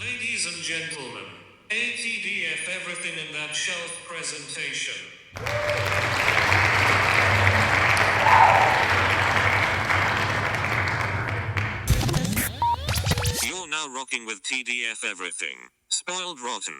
Ladies and gentlemen, ATDF everything in that shelf presentation. You're now rocking with TDF everything. Spoiled rotten.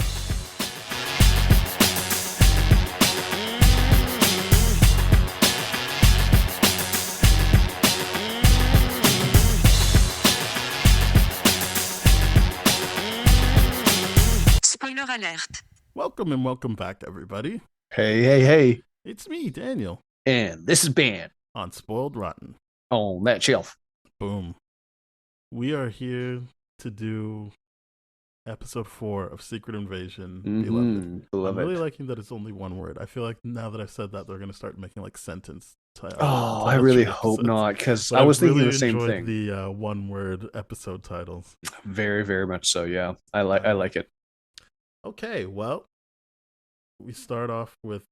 Spoiler alert. Welcome and welcome back, everybody. Hey. It's me, Daniel, And this is Ben on Spoiled Rotten. on that shelf. Boom. We are here to do episode 4 of Secret Invasion, Beloved. Beloved. I'm really liking that it's only one word. I feel like now that I've said that, they're going to start making like sentence Oh, I really hope not, because I was thinking the same thing. The one-word episode titles. Very, very much so. Yeah, I like it. Okay, well, we start off with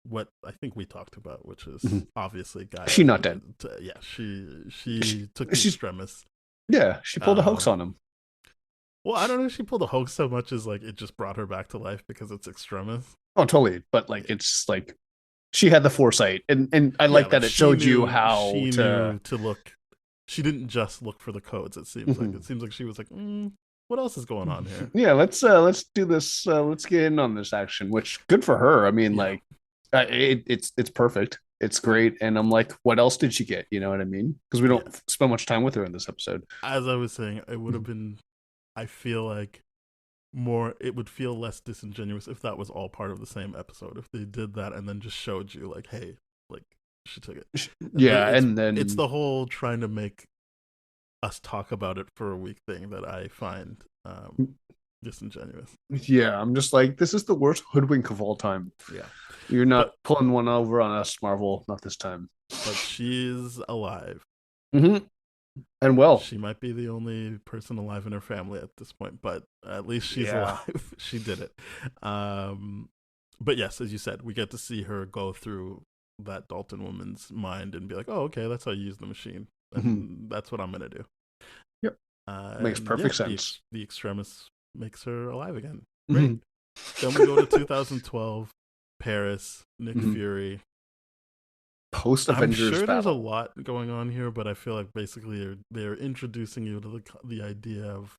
what I think we talked about, which is obviously Gaia. She's not dead. Yeah, she took the extremis. Yeah, she pulled a hoax on him. Well, I don't know if she pulled a hoax so much as like it just brought her back to life because it's extremis. Oh, totally. But like, it's like she had the foresight, and I like that it showed you how to look. She didn't just look for the codes. It seems like she was like, what else is going on here? Yeah, let's do this. Let's get in on this action. Which good for her. I mean, like, it's perfect. It's great. And I'm like, what else did she get? You know what I mean? Because we don't spend much time with her in this episode. As I was saying, it would have been. I feel like it would feel less disingenuous if that was all part of the same episode. If they did that and then just showed you like, hey, like she took it. Yeah, and then it's the whole trying to make us talk about it for a week thing that I find disingenuous. Yeah, I'm just like, this is the worst hoodwink of all time. Yeah. You're not pulling one over on us, Marvel, not this time. But she's alive. And well, she might be the only person alive in her family at this point, but at least she's alive. She did it. But yes, as you said, we get to see her go through that Dalton woman's mind and be like, oh, okay, that's how you use the machine. And that's what I'm going to do. Yep. Makes perfect sense. The extremis makes her alive again. Great. Then we go to 2012, Paris, Nick Fury. Post-Avengers I'm sure battle. There's a lot going on here, but I feel like basically they're introducing you to the idea of,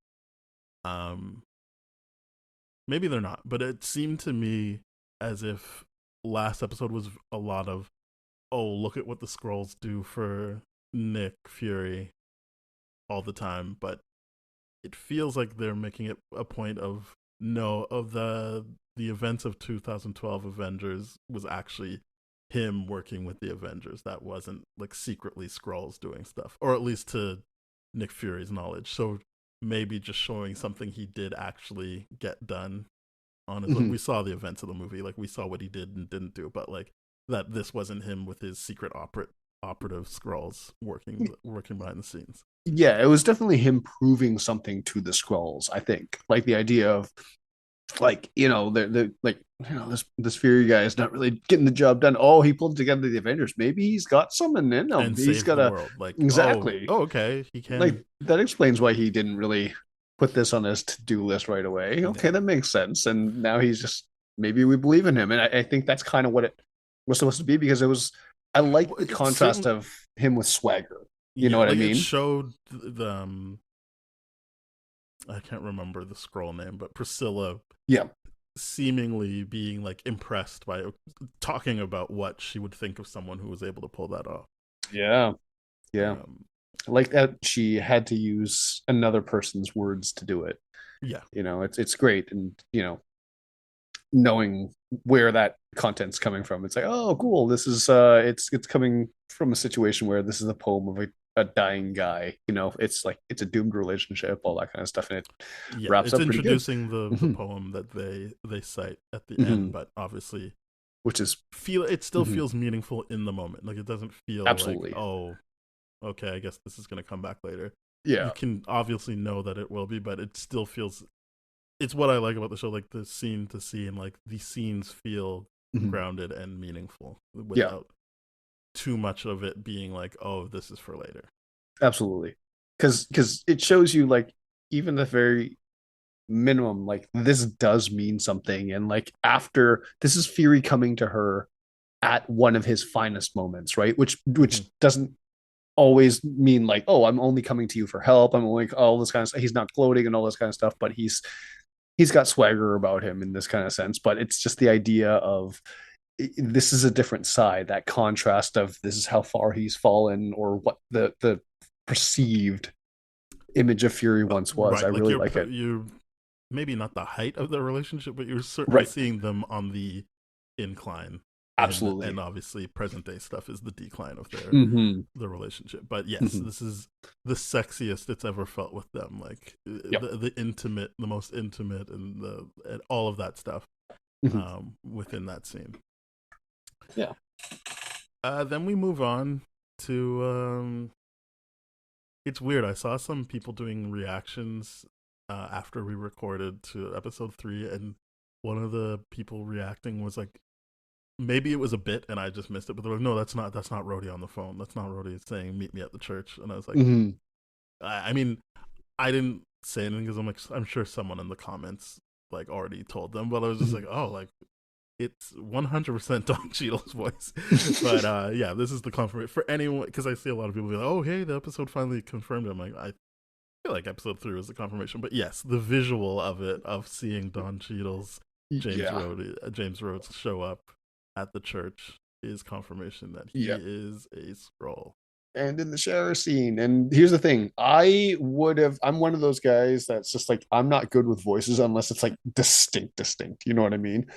maybe they're not, but it seemed to me as if last episode was a lot of, oh, look at what the Skrulls do for Nick Fury all the time, but it feels like they're making it a point of the events of 2012 Avengers was actually him working with the Avengers. That wasn't like secretly Skrulls doing stuff, or at least to Nick Fury's knowledge. So maybe just showing something he did actually get done on his we saw the events of the movie, like we saw what he did and didn't do, but like that this wasn't him with his secret operative Skrulls working behind the scenes. Yeah, it was definitely him proving something to the Skrulls, I think. Like the idea of like, they're like, this Fury guy is not really getting the job done. Oh, he pulled together the Avengers. Maybe he's got something in him. And he's got the world. Like, exactly. Oh, okay, he can. Like that explains why he didn't really put this on his to-do list right away. Okay, that makes sense. And now he's just, maybe we believe in him. And I think that's kind of what it was supposed to be, because I like the contrast of him with swagger. You know what I mean? It showed the I can't remember the Skrull name, but Priscilla. Yeah. Seemingly being like impressed by talking about what she would think of someone who was able to pull that off. Yeah. Like that she had to use another person's words to do it. Yeah. It's great. And knowing where that content's coming from, it's like, oh cool, this is it's coming from a situation where this is a poem of a dying guy. It's like it's a doomed relationship, all that kind of stuff, and it wraps up pretty good. It's introducing the poem that they cite at the end, but obviously, which is it still feels meaningful in the moment. Like it doesn't feel absolutely like, oh, okay, I guess this is going to come back later. Yeah, you can obviously know that it will be, but it still feels. It's what I like about the show, like the scene to scene, like the scenes feel grounded and meaningful without too much of it being like, oh, this is for later. Absolutely, because it shows you like even the very minimum, like this does mean something. And like after this is Fury coming to her at one of his finest moments, right? Which doesn't always mean like, oh, I'm only coming to you for help. I'm only all this kind of stuff. He's not gloating and all this kind of stuff, but he's got swagger about him in this kind of sense. But it's just the idea of this is a different side, that contrast of this is how far he's fallen or what the perceived image of Fury once was. Right, I like really like it. you're maybe not the height of the relationship, but you're certainly Right. seeing them on the incline. Absolutely. And obviously present day stuff is the decline of Mm-hmm. the relationship. But yes, Mm-hmm. this is the sexiest it's ever felt with them. Like Yep. the intimate, the most intimate, and all of that stuff Mm-hmm. within that scene. Yeah. Then we move on to it's weird. I saw some people doing reactions after we recorded to episode 3, and one of the people reacting was like, maybe it was a bit and I just missed it, but they're like, no, that's not Rhodey on the phone. That's not Rhodey saying meet me at the church. And I was like, Mm-hmm. I mean, I didn't say anything because I'm like, I'm sure someone in the comments like already told them, but I was just like, oh, like it's 100% Don Cheadle's voice. But yeah, this is the confirmation for anyone, because I see a lot of people be like, oh, hey, the episode finally confirmed it. I'm like, I feel like episode 3 was the confirmation, but yes, the visual of it, of seeing Don Cheadle's James Rhodes show up at the church, is confirmation that he is a Skrull. And in the shower scene. And here's the thing, I'm one of those guys that's just like, I'm not good with voices unless it's like distinct. You know what I mean?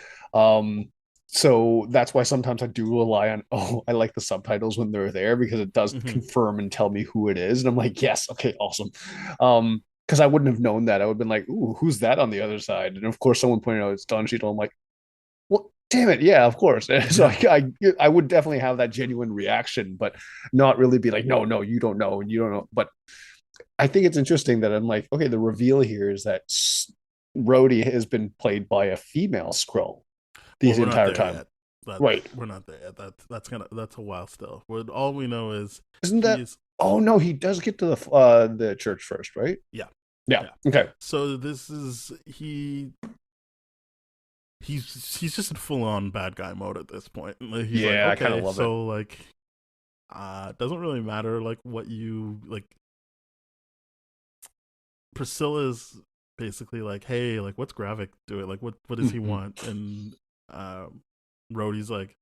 So that's why sometimes I do rely on, I like the subtitles when they're there because it does confirm and tell me who it is. And I'm like, yes, okay, awesome. Because I wouldn't have known that. I would have been like, ooh, who's that on the other side? And of course, someone pointed out it's Don Cheadle. I'm like, well, damn it, yeah, of course. So I would definitely have that genuine reaction, but not really be like, no, you don't know, and you don't know. But I think it's interesting that I'm like, okay, the reveal here is that Rhodey has been played by a female Skrull the entire time. Right. We're not there yet. That's a while still. All we know is isn't that? Oh no, he does get to the church first, right? Yeah. Okay. So this is he's just in full on bad guy mode at this point. He's like, okay, I kind of love it. Like, it doesn't really matter like what you like. Priscilla's basically like, hey, like what's Gravik doing? Like what does he want? And Rhodey's like,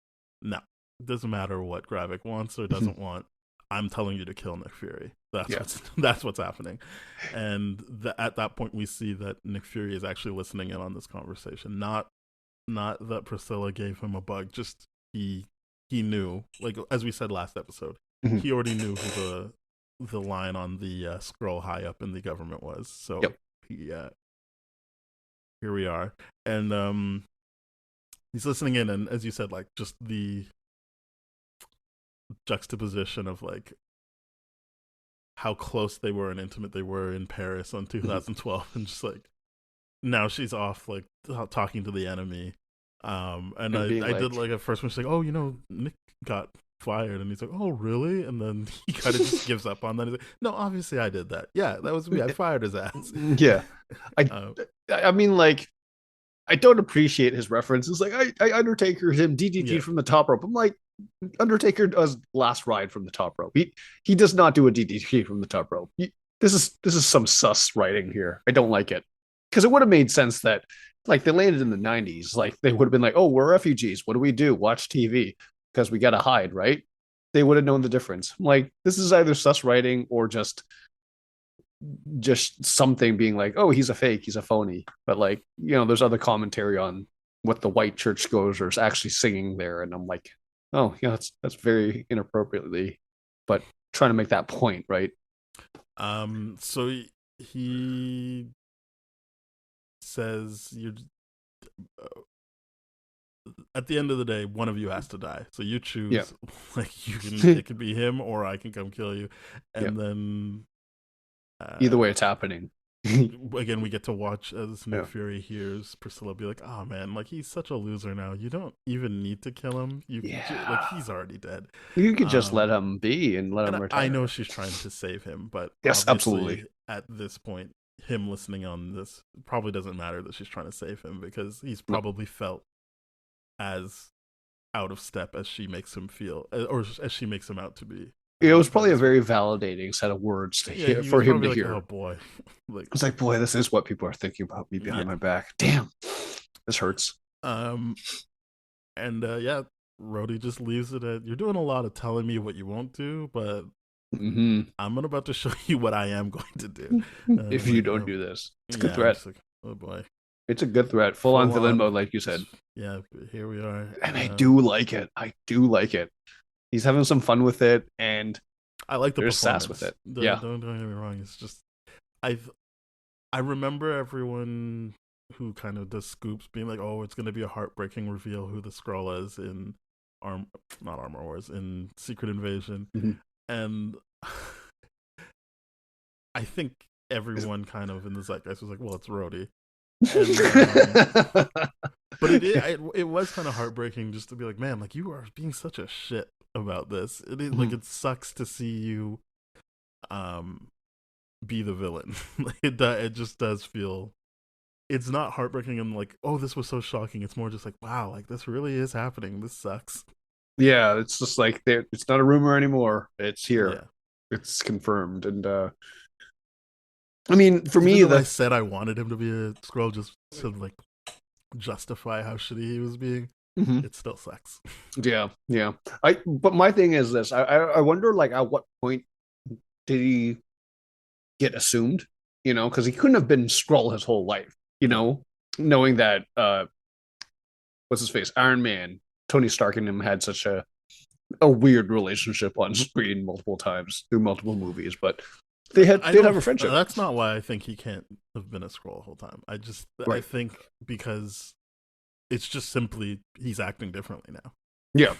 no, it doesn't matter what Gravik wants or doesn't want. I'm telling you to kill Nick Fury. That's what's happening. And at that point, we see that Nick Fury is actually listening in on this conversation. Not that Priscilla gave him a bug. Just he knew. Like as we said last episode, he already knew who the line on the Skrull high up in the government was. So here we are, and he's listening in, and as you said, like just the juxtaposition of like how close they were and intimate they were in Paris on 2012, and just like now she's off like talking to the enemy. And I did like at first when she's like, oh, Nick got fired, and he's like, oh really? And then he kind of just gives up on that. He's like, no, obviously I did that. Yeah, that was me. I fired his ass. Yeah. I mean, like, I don't appreciate his references. Like, I Undertaker him DDT from the top rope. I'm like, Undertaker does last ride from the top rope. He does not do a DDT from the top rope. This is some sus writing here. I don't like it, because it would have made sense that like they landed in the 90s. Like they would have been like, oh, we're refugees. What do we do? Watch TV because we got to hide, right? They would have known the difference. I'm like, this is either sus writing or just something being like, oh, he's a fake, he's a phony. But like, there's other commentary on what the white churchgoers are actually singing there, and I'm like, oh yeah, that's very inappropriately, but trying to make that point, right? So he says, you're at the end of the day, one of you has to die. So you choose. Like you can, it could be him, or I can come kill you, and then either way, it's happening. Again, we get to watch as Nick Fury hears Priscilla be like, oh man, like he's such a loser now. You don't even need to kill him. Like he's already dead. You could just let him be and let him retire. I know she's trying to save him, but yes, absolutely. At this point, him listening on this, it probably doesn't matter that she's trying to save him, because he's No. probably felt as out of step as she makes him feel, or as she makes him out to be. It was probably a very validating set of words to hear, He for was him to probably like, hear. oh boy. Like, It's like, boy, this is what people are thinking about me behind my back. Damn, this hurts. and yeah, Rhodey just leaves it at, you're doing a lot of telling me what you won't do, but I'm about to show you what I am going to do. If you don't do this. It's a good yeah, threat. like, oh boy. It's a good threat. Full on villain mode, like you said. Yeah, here we are. And I do like it. I do like it. He's having some fun with it, and I like the there's performance sass with it. Don't get me wrong. It's just I remember everyone who kind of does scoops being like, "Oh, it's going to be a heartbreaking reveal who the Skrull is in not Armor Wars, in Secret Invasion," and I think everyone kind of in the zeitgeist was like, "Well, it's Rhodey." And, but it was kind of heartbreaking just to be like, man, like, you are being such a shit about this. Like, it sucks to see you be the villain. Like, it just does feel, it's not heartbreaking and like, oh, this was so shocking. It's more just like, wow, like, this really is happening. This sucks. Yeah, it's just like, it's not a rumor anymore. It's here. Yeah. It's confirmed. And I mean, for Even me, I said I wanted him to be a Skrull just to like justify how shitty he was being. It still sucks. Yeah. But my thing is this: I wonder, like, at what point did he get assumed? You know, because he couldn't have been Skrull his whole life. You know, knowing that what's his face, Iron Man, Tony Stark, and him had such a weird relationship on screen multiple times through multiple movies, but they did have a friendship. That's not why I think he can't have been a Skrull the whole time. I think because it's just simply he's acting differently now. Yeah.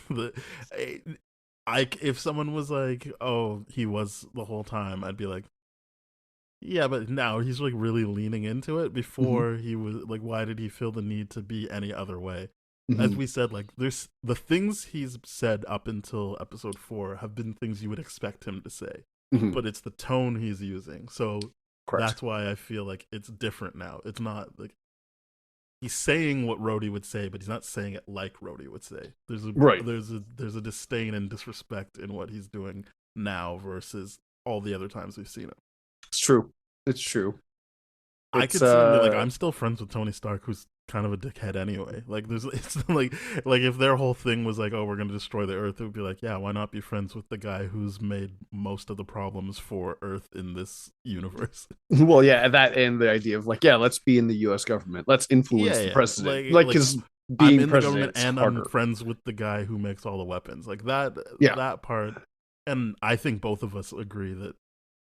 If someone was like, "Oh, he was the whole time," I'd be like, "Yeah," but now he's like really leaning into it. Before he was like, why did he feel the need to be any other way? As we said, like, there's the things he's said up until episode 4 have been things you would expect him to say. But it's the tone he's using. So that's why I feel like it's different now. It's not like he's saying what Rhodey would say, but he's not saying it like Rhodey would say. There's a disdain and disrespect in what he's doing now versus all the other times we've seen him. It's true. I could see him be like, I'm still friends with Tony Stark, who's kind of a dickhead anyway. Like, it's like if their whole thing was like, oh, we're gonna destroy the Earth, it would be like, yeah, why not be friends with the guy who's made most of the problems for Earth in this universe? Well, yeah, that and the idea of like, yeah, let's be in the U.S. government, let's influence the president, like because being I'm in president the government and harder. I'm friends with the guy who makes all the weapons, like that. Yeah. That part, and I think both of us agree that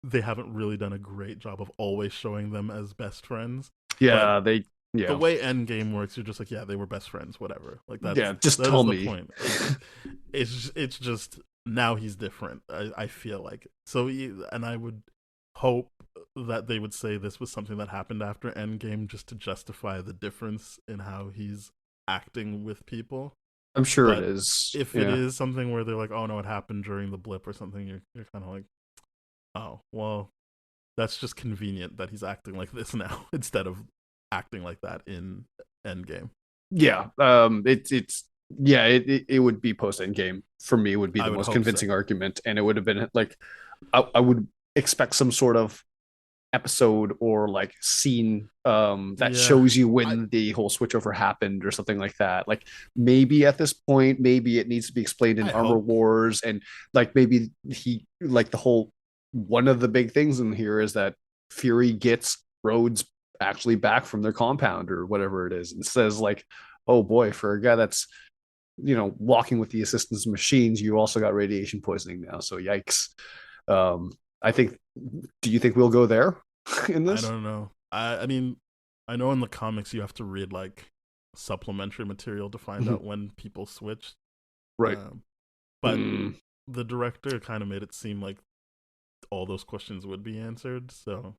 they haven't really done a great job of always showing them as best friends. Yeah, the way Endgame works, you're just like, yeah, they were best friends, whatever. Like that. Yeah, just tell me. The point. It's just now he's different. I feel like so, and I would hope that they would say this was something that happened after Endgame, just to justify the difference in how he's acting with people. I'm sure it is. If it is something where they're like, oh no, it happened during the blip or something, you're kind of like, oh, well, that's just convenient that he's acting like this now instead of acting like that in Endgame. Yeah, it would be post Endgame for me. Would be the most convincing argument, and it would have been like I would expect some sort of episode or like scene that shows you when the whole switchover happened or something like that. Like maybe at this point, maybe it needs to be explained in Armor Wars, and like maybe he like the whole. One of the big things in here is that Fury gets Rhodes actually back from their compound or whatever it is, and says like, oh boy, for a guy that's, you know, walking with the assistance of machines, you also got radiation poisoning now, so yikes. I think, do you think we'll go there in this? I don't know. I mean, I know in the comics you have to read like supplementary material to find out when people switched, right? But the director kind of made it seem like all those questions would be answered, so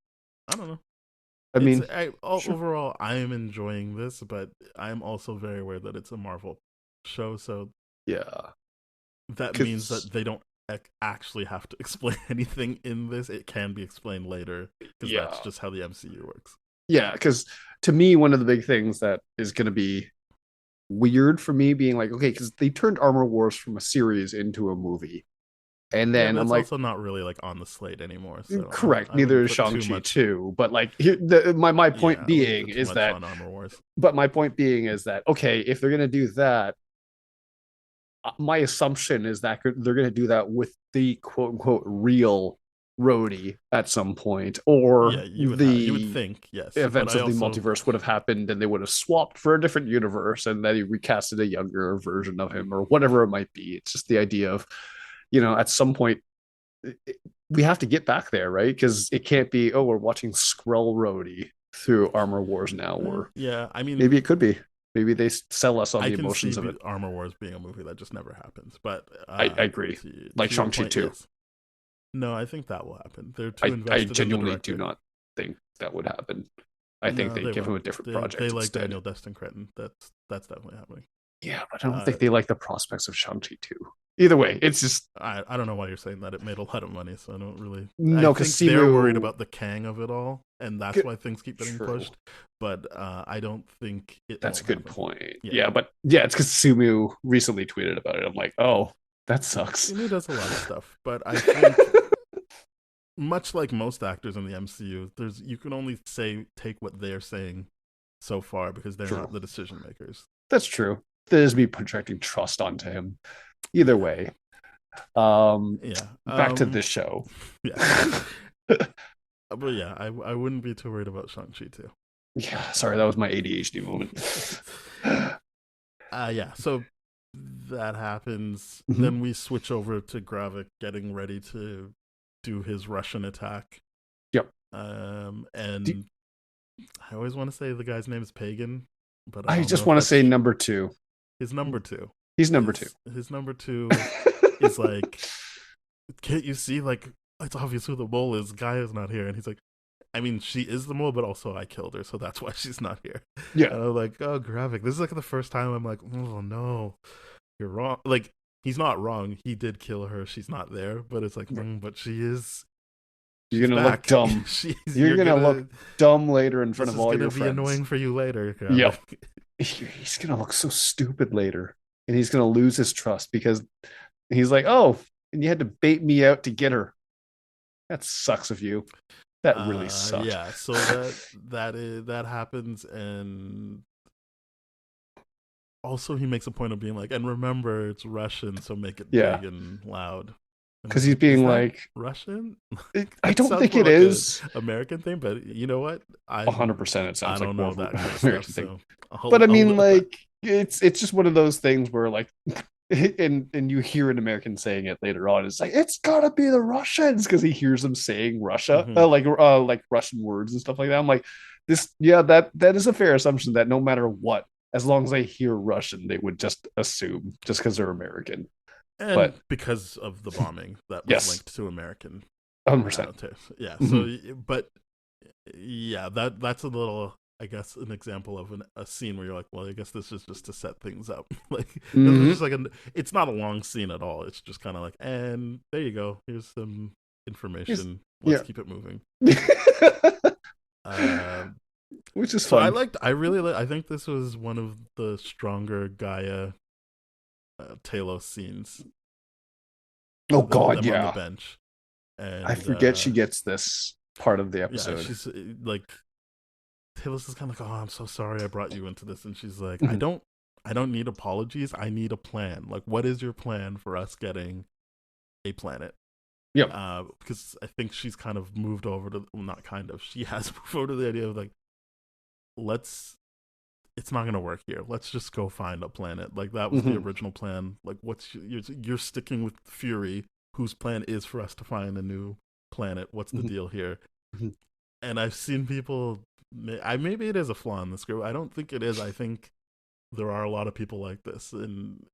I don't know. I mean, overall, I am enjoying this, but I am also very aware that it's a Marvel show, so yeah, that means that they don't actually have to explain anything in this. It can be explained later because Yeah. that's just how the MCU works. Yeah, because to me, one of the big things that is going to be weird for me being like, okay, because they turned Armor Wars from a series into a movie. And Yeah, then but I'm it's like, also not really like on the slate anymore. So correct, I neither wouldn't is put too Shang-Chi much. too. But like, my point Yeah, I wouldn't being put too is much that, on Armor Wars. but my point being is that, okay, if they're going to do that, my assumption is that they're going to do that with the quote unquote real Rhodey at some point, Yeah, or you would the think, yes, but events I of the also multiverse would have happened and they would have swapped for a different universe and then he recasted a younger version of him or whatever it might be. It's just the idea of, at some point we have to get back there, right? Because it can't be, oh, we're watching Skrull Rhodey through Armor Wars now, or yeah, I mean, maybe it could be. Maybe they sell us on I the can see emotions of it. Armor Wars being a movie that just never happens. But I agree. Like your Shang-Chi point, 2. yes. No, I think that will happen. They're too I invested genuinely in the do director. not think that would happen. I think No, they give him a won't. different They project like instead. Daniel Destin Cretton. That's definitely happening. Yeah, but I don't think they like the prospects of Shang-Chi too. Either way, it's just I don't know why you're saying that. It made a lot of money, so I don't really. no, I because think they're worried about the Kang of it all, and that's why things keep getting True. pushed. But I don't think that's a good happen. point. Yeah. Yeah, but yeah, it's because Sumu recently tweeted about it. I'm like, oh, that sucks. Sumu does a lot of stuff, but I think much like most actors in the MCU, you can only take what they're saying so far because they're not the decision makers. That's true. There's me projecting trust onto him. Either way. Back to this show. Yeah. But yeah, I wouldn't be too worried about Shang-Chi too. Yeah, sorry, that was my ADHD moment. Yeah, so that happens. Mm-hmm. Then we switch over to Gravik getting ready to do his Russian attack. Yep. And I always want to say the guy's name is Pagan, but I just want to say number 2. His number 2. He's number 2. His number 2 is like, can't you see? Like, it's obvious who the mole is. Gaia's not here, and he's like, I mean, she is the mole, but also I killed her, so that's why she's not here. Yeah. And I'm like, oh, Gravik. This is like the first time I'm like, oh no, you're wrong. Like, he's not wrong. He did kill her. She's not there, but it's like, but she is. You're gonna look dumb. You're gonna look dumb later in front of all your friends. This is gonna be annoying for you later. Yep. He's gonna look so stupid later, and he's gonna lose his trust because he's like, "Oh, and you had to bait me out to get her." That sucks of you. That really sucks. Yeah. So that happens, and also he makes a point of being like, and remember, it's Russian, so make it big and loud. Because he's being like Russian. I don't think it is American thing, but you know what? 100% it sounds like more of an American thing. But I mean, like it's just one of those things where like, and you hear an American saying it later on. It's like it's gotta be the Russians because he hears them saying Russia, like Russian words and stuff like that. I'm like, that is a fair assumption that no matter what, as long as they hear Russian, they would just assume just because they're American. And because of the bombing that was linked to American 100%. Yeah. So, but yeah, that's a little, I guess, an example of a scene where you're like, well, I guess this is just to set things up. Like, it's just like it's not a long scene at all. It's just kind of like, and there you go. Here's some information. Let's keep it moving. Which is fun. I think this was one of the stronger Gaia Talos scenes. Oh God, on the bench. And I forget she gets this part of the episode. Yeah, she's like, Talos is kind of like, oh, I'm so sorry I brought you into this, and she's like, I don't need apologies. I need a plan. Like, what is your plan for us getting a planet? Yeah. Because I think she's kind of moved over to, well, not kind of, she has moved over to the idea of like, it's not going to work here. Let's just go find a planet. Like, that was the original plan. Like, you're sticking with Fury, whose plan is for us to find a new planet. What's the deal here? And I've seen people, maybe it is a flaw in the script. I don't think it is. I think there are a lot of people like this. And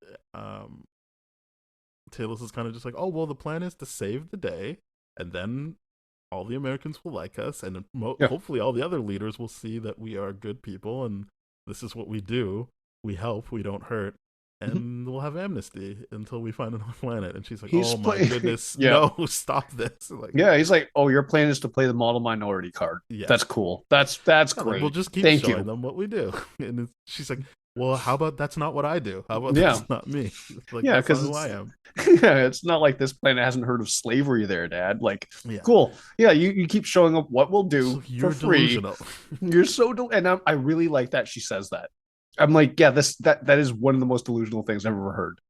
Talos is kind of just like, oh, well, the plan is to save the day, and then all the Americans will like us, and hopefully all the other leaders will see that we are good people, and this is what we do. We help, we don't hurt. and we'll have amnesty until we find another planet. And she's like, He's oh my goodness, yeah. no, stop this. Like, Yeah, he's like, oh, your plan is to play the model minority card. yeah, That's cool. That's like, great. we'll just keep Thank showing you. them what we do. And she's like, well, how about that's not what I do? How about Yeah. that's not me? Like, Yeah, that's not because who I am. yeah, it's not like this planet hasn't heard of slavery there, Dad. Like, Yeah. cool. Yeah, you keep showing up what we'll do So you're for free. delusional. You're so and I really like that she says that. I'm like, yeah, that is one of the most delusional things I've ever heard.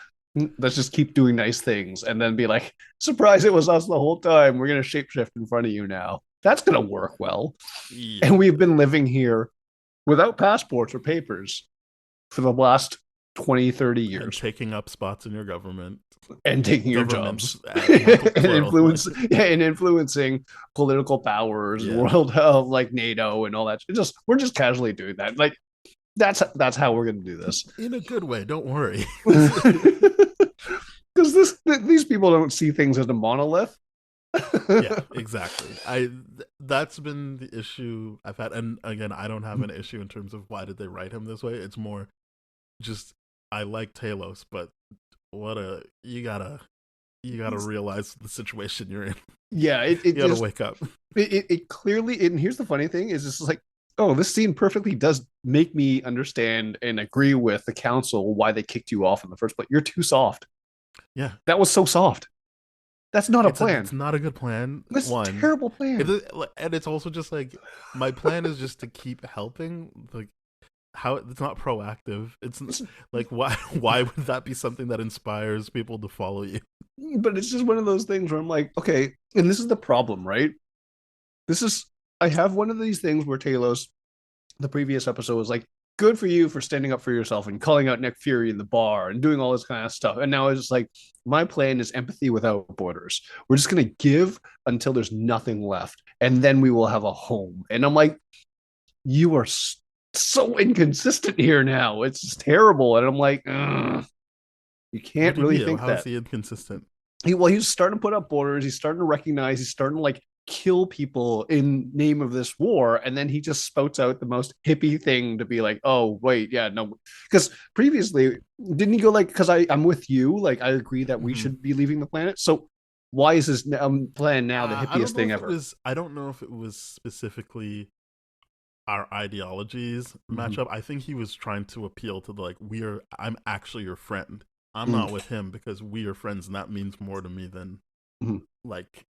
Let's just keep doing nice things and then be like, surprise, it was us the whole time. We're gonna shapeshift in front of you now. That's gonna work well. Yeah. And we've been living here without passports or papers for the last 20, 30 years. And taking up spots in your government. And taking your jobs. And influencing political powers, Yeah. world health, like NATO and all that. We're just casually doing that. Like that's how we're gonna do this. In a good way, don't worry. Because these people don't see things as a monolith. Yeah, exactly. That's been the issue I've had, and again, I don't have an issue in terms of why did they write him this way. It's more just I like Talos, but you gotta realize the situation you're in. Yeah, you gotta wake up. It clearly, and here's the funny thing is, it's like, oh, this scene perfectly does make me understand and agree with the council why they kicked you off in the first place. You're too soft. Yeah, that was so soft. That's not a plan. It's not a good plan. That's a terrible plan. And it's also just like, my plan is just to keep helping. Like, how it's not proactive. It's like, why would that be something that inspires people to follow you? But it's just one of those things where I'm like, okay, and this is the problem, right? I have one of these things where Talos, the previous episode, was like, good for you for standing up for yourself and calling out Nick Fury in the bar and doing all this kind of stuff. And now it's just like, my plan is empathy without borders. We're just going to give until there's nothing left. And then we will have a home. And I'm like, you are so inconsistent here now. It's just terrible. And I'm like, you can't really think that. How is he inconsistent? He's starting to put up borders. He's starting to recognize. He's starting to like kill people in name of this war, and then he just spouts out the most hippie thing to be like, oh wait, yeah, no, because previously didn't he go like, because I'm with you, like I agree that we should be leaving the planet, so why is his plan now the hippiest thing ever? I don't know if it was specifically our ideologies match up. I think he was trying to appeal to the like, I'm actually your friend, I'm not with him because we are friends, and that means more to me than like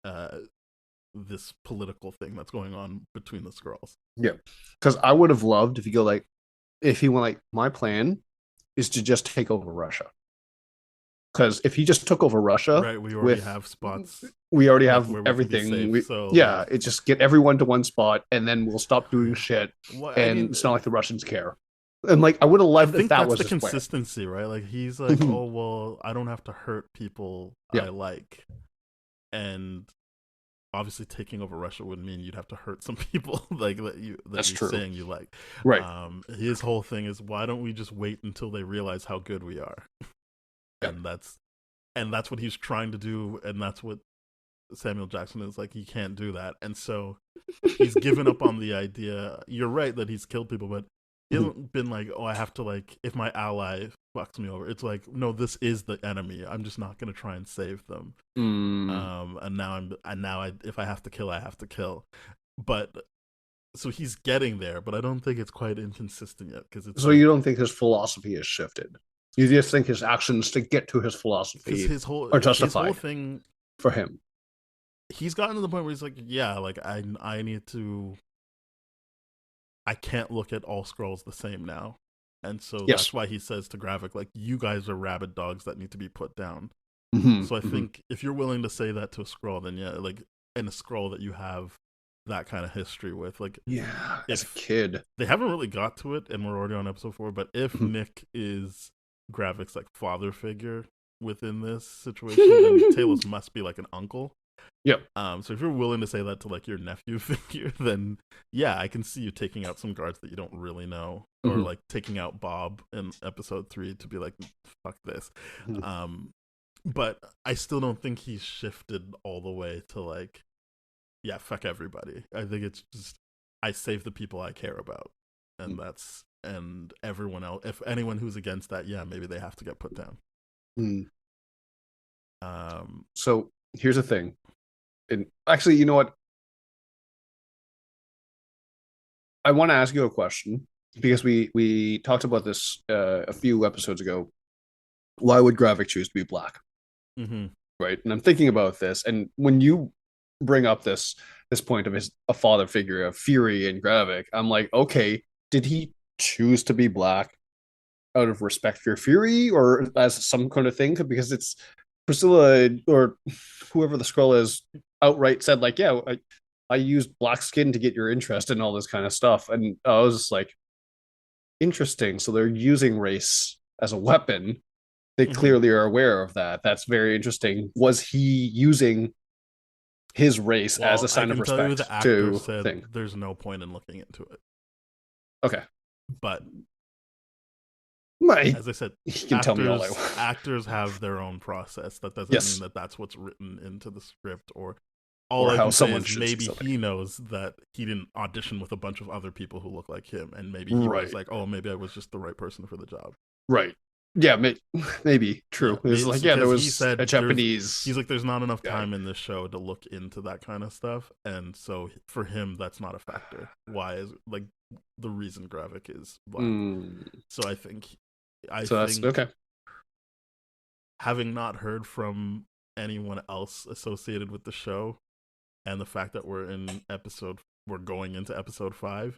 this political thing that's going on between the Skrulls. Yeah, because I would have loved if he went like, my plan is to just take over Russia. Because if he just took over Russia, right, we already have spots. We already have everything. It's just get everyone to one spot, and then we'll stop doing shit. It's not like the Russians care. And like, I would have loved if that was the consistency, right? Like he's like, oh well, I don't have to hurt people I like, and obviously taking over Russia would mean you'd have to hurt some people like that's you're saying you like. Right. His whole thing is, why don't we just wait until they realize how good we are? And that's what he's trying to do, and that's what Samuel Jackson is like, he can't do that. And so he's given up on the idea. You're right that he's killed people, but he hasn't been like, oh, I have to, like, if my ally fucks me over. It's like, no, this is the enemy. I'm just not going to try and save them. And now if I have to kill, I have to kill. But so he's getting there, but I don't think it's quite inconsistent yet. So you don't think his philosophy has shifted? You just think his actions to get to his philosophy are justified? His whole thing for him, he's gotten to the point where he's like, yeah, like I need to. I can't look at all Skrulls the same now. And so that's why he says to Gravik, like, you guys are rabid dogs that need to be put down. So I think if you're willing to say that to a Skrull, then yeah, like, in a Skrull that you have that kind of history with, like, yeah, as a kid. They haven't really got to it, and we're already on episode 4, but if Nick is Gravik's, like, father figure within this situation, then Talos must be, like, an uncle. Yep. So if you're willing to say that to like your nephew figure, then yeah, I can see you taking out some guards that you don't really know, or like taking out Bob in episode 3 to be like, fuck this. But I still don't think he's shifted all the way to like, yeah, fuck everybody. I think it's just, I save the people I care about, and that's and everyone else, if anyone who's against that, yeah, maybe they have to get put down. So here's the thing, and actually, you know what? I want to ask you a question because we talked about this a few episodes ago. Why would Gravik choose to be black? Mm-hmm. Right, and I'm thinking about this, and when you bring up this point of a father figure of Fury and Gravik, I'm like, okay, did he choose to be black out of respect for Fury or as some kind of thing? Because it's Priscilla or whoever the scroll is outright said like, yeah, I used black skin to get your interest and all this kind of stuff, and I was just like, interesting. So they're using race as a weapon. They clearly are aware of that. That's very interesting. Was he using his race as a sign of respect? I can tell you the actor said there's no point in looking into it. Okay. But as I said, he can tell me all I want. Actors have their own process. That doesn't mean that that's what's written into the script or all I can say is maybe he knows that he didn't audition with a bunch of other people who look like him, and maybe he was like, oh, maybe I was just the right person for the job. Right. Yeah, maybe true. Yeah, it was like, yeah, there was a Japanese. He's like, there's not enough time in this show to look into that kind of stuff, and so for him, that's not a factor. Why is like the reason Gravik is black? So I think that's okay. Having not heard from anyone else associated with the show, and the fact that we're going into episode 5,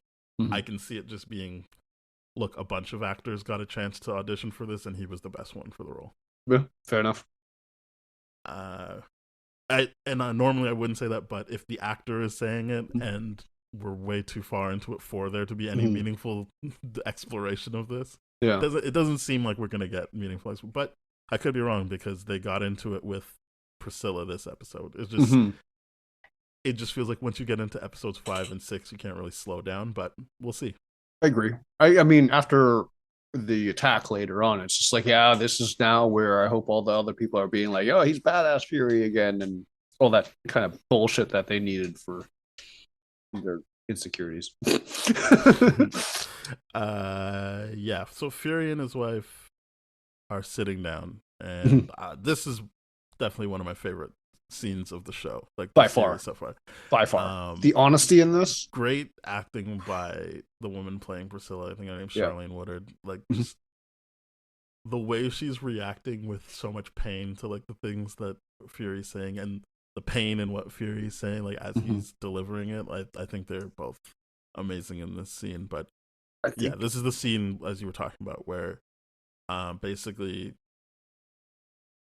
I can see it just being, look, a bunch of actors got a chance to audition for this, and he was the best one for the role. Yeah, fair enough. Normally I wouldn't say that, but if the actor is saying it, and we're way too far into it for there to be any meaningful exploration of this, it doesn't seem like we're gonna get meaningful. But I could be wrong because they got into it with Priscilla this episode. It's just. It just feels like once you get into episodes 5 and 6, you can't really slow down, but we'll see. I agree. I mean, after the attack later on, it's just like, yeah, this is now where I hope all the other people are being like, oh, he's badass Fury again, and all that kind of bullshit that they needed for their insecurities. Yeah. So Fury and his wife are sitting down, and this is definitely one of my favorite scenes of the show, like by far. The honesty in this, great acting by the woman playing Priscilla. I think her name's Charlene Woodard. Like just the way she's reacting with so much pain to like the things that Fury's saying, and the pain in what Fury's saying, like as he's delivering it. I think they're both amazing in this scene. But this is the scene as you were talking about where basically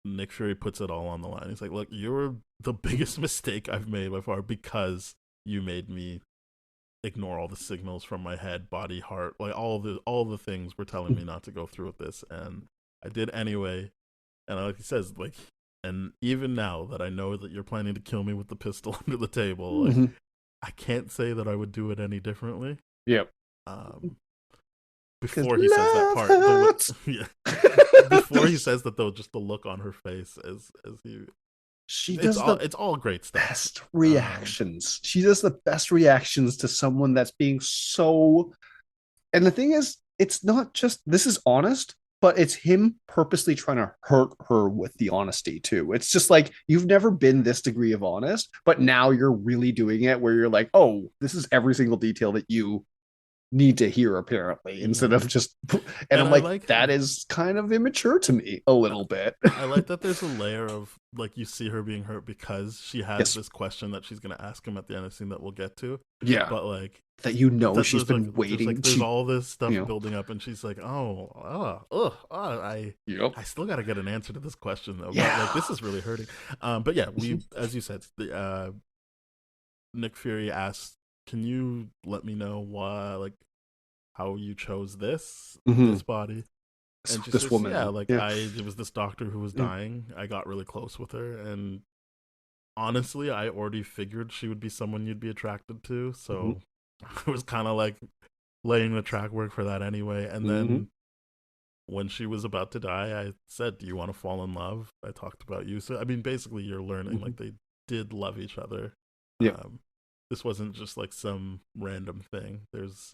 Nick Fury puts it all on the line. He's like, look, you're the biggest mistake I've made by far because you made me ignore all the signals from my head, body, heart, like all the things were telling me not to go through with this, and I did anyway. And like he says, like, and even now that I know that you're planning to kill me with the pistol under the table, like, I can't say that I would do it any differently. Yep. Before he says that part, before he says that though, just the look on her face as he, it's all great stuff. Best reactions. She does the best reactions to someone that's being so. And the thing is, it's not just this is honest, but it's him purposely trying to hurt her with the honesty too. It's just like you've never been this degree of honest, but now you're really doing it where you're like, oh, this is every single detail that you need to hear apparently instead of just and I'm like that is kind of immature to me a little bit. I like that there's a layer of like you see her being hurt because she has this question that she's going to ask him at the end of the scene that we'll get to, but like that she's been like, waiting like, there's all this stuff building up and she's like I still got to get an answer to this question though, but like this is really hurting. But yeah, we as you said, the Nick Fury asked, can you let me know why, like, how you chose this body? And this woman, it was this doctor who was dying. I got really close with her, and honestly, I already figured she would be someone you'd be attracted to. So I was kind of like laying the track work for that anyway. And then when she was about to die, I said, "Do you want to fall in love?" I talked about you. So I mean, basically, you're learning like they did love each other. Yeah. This wasn't just like some random thing. There's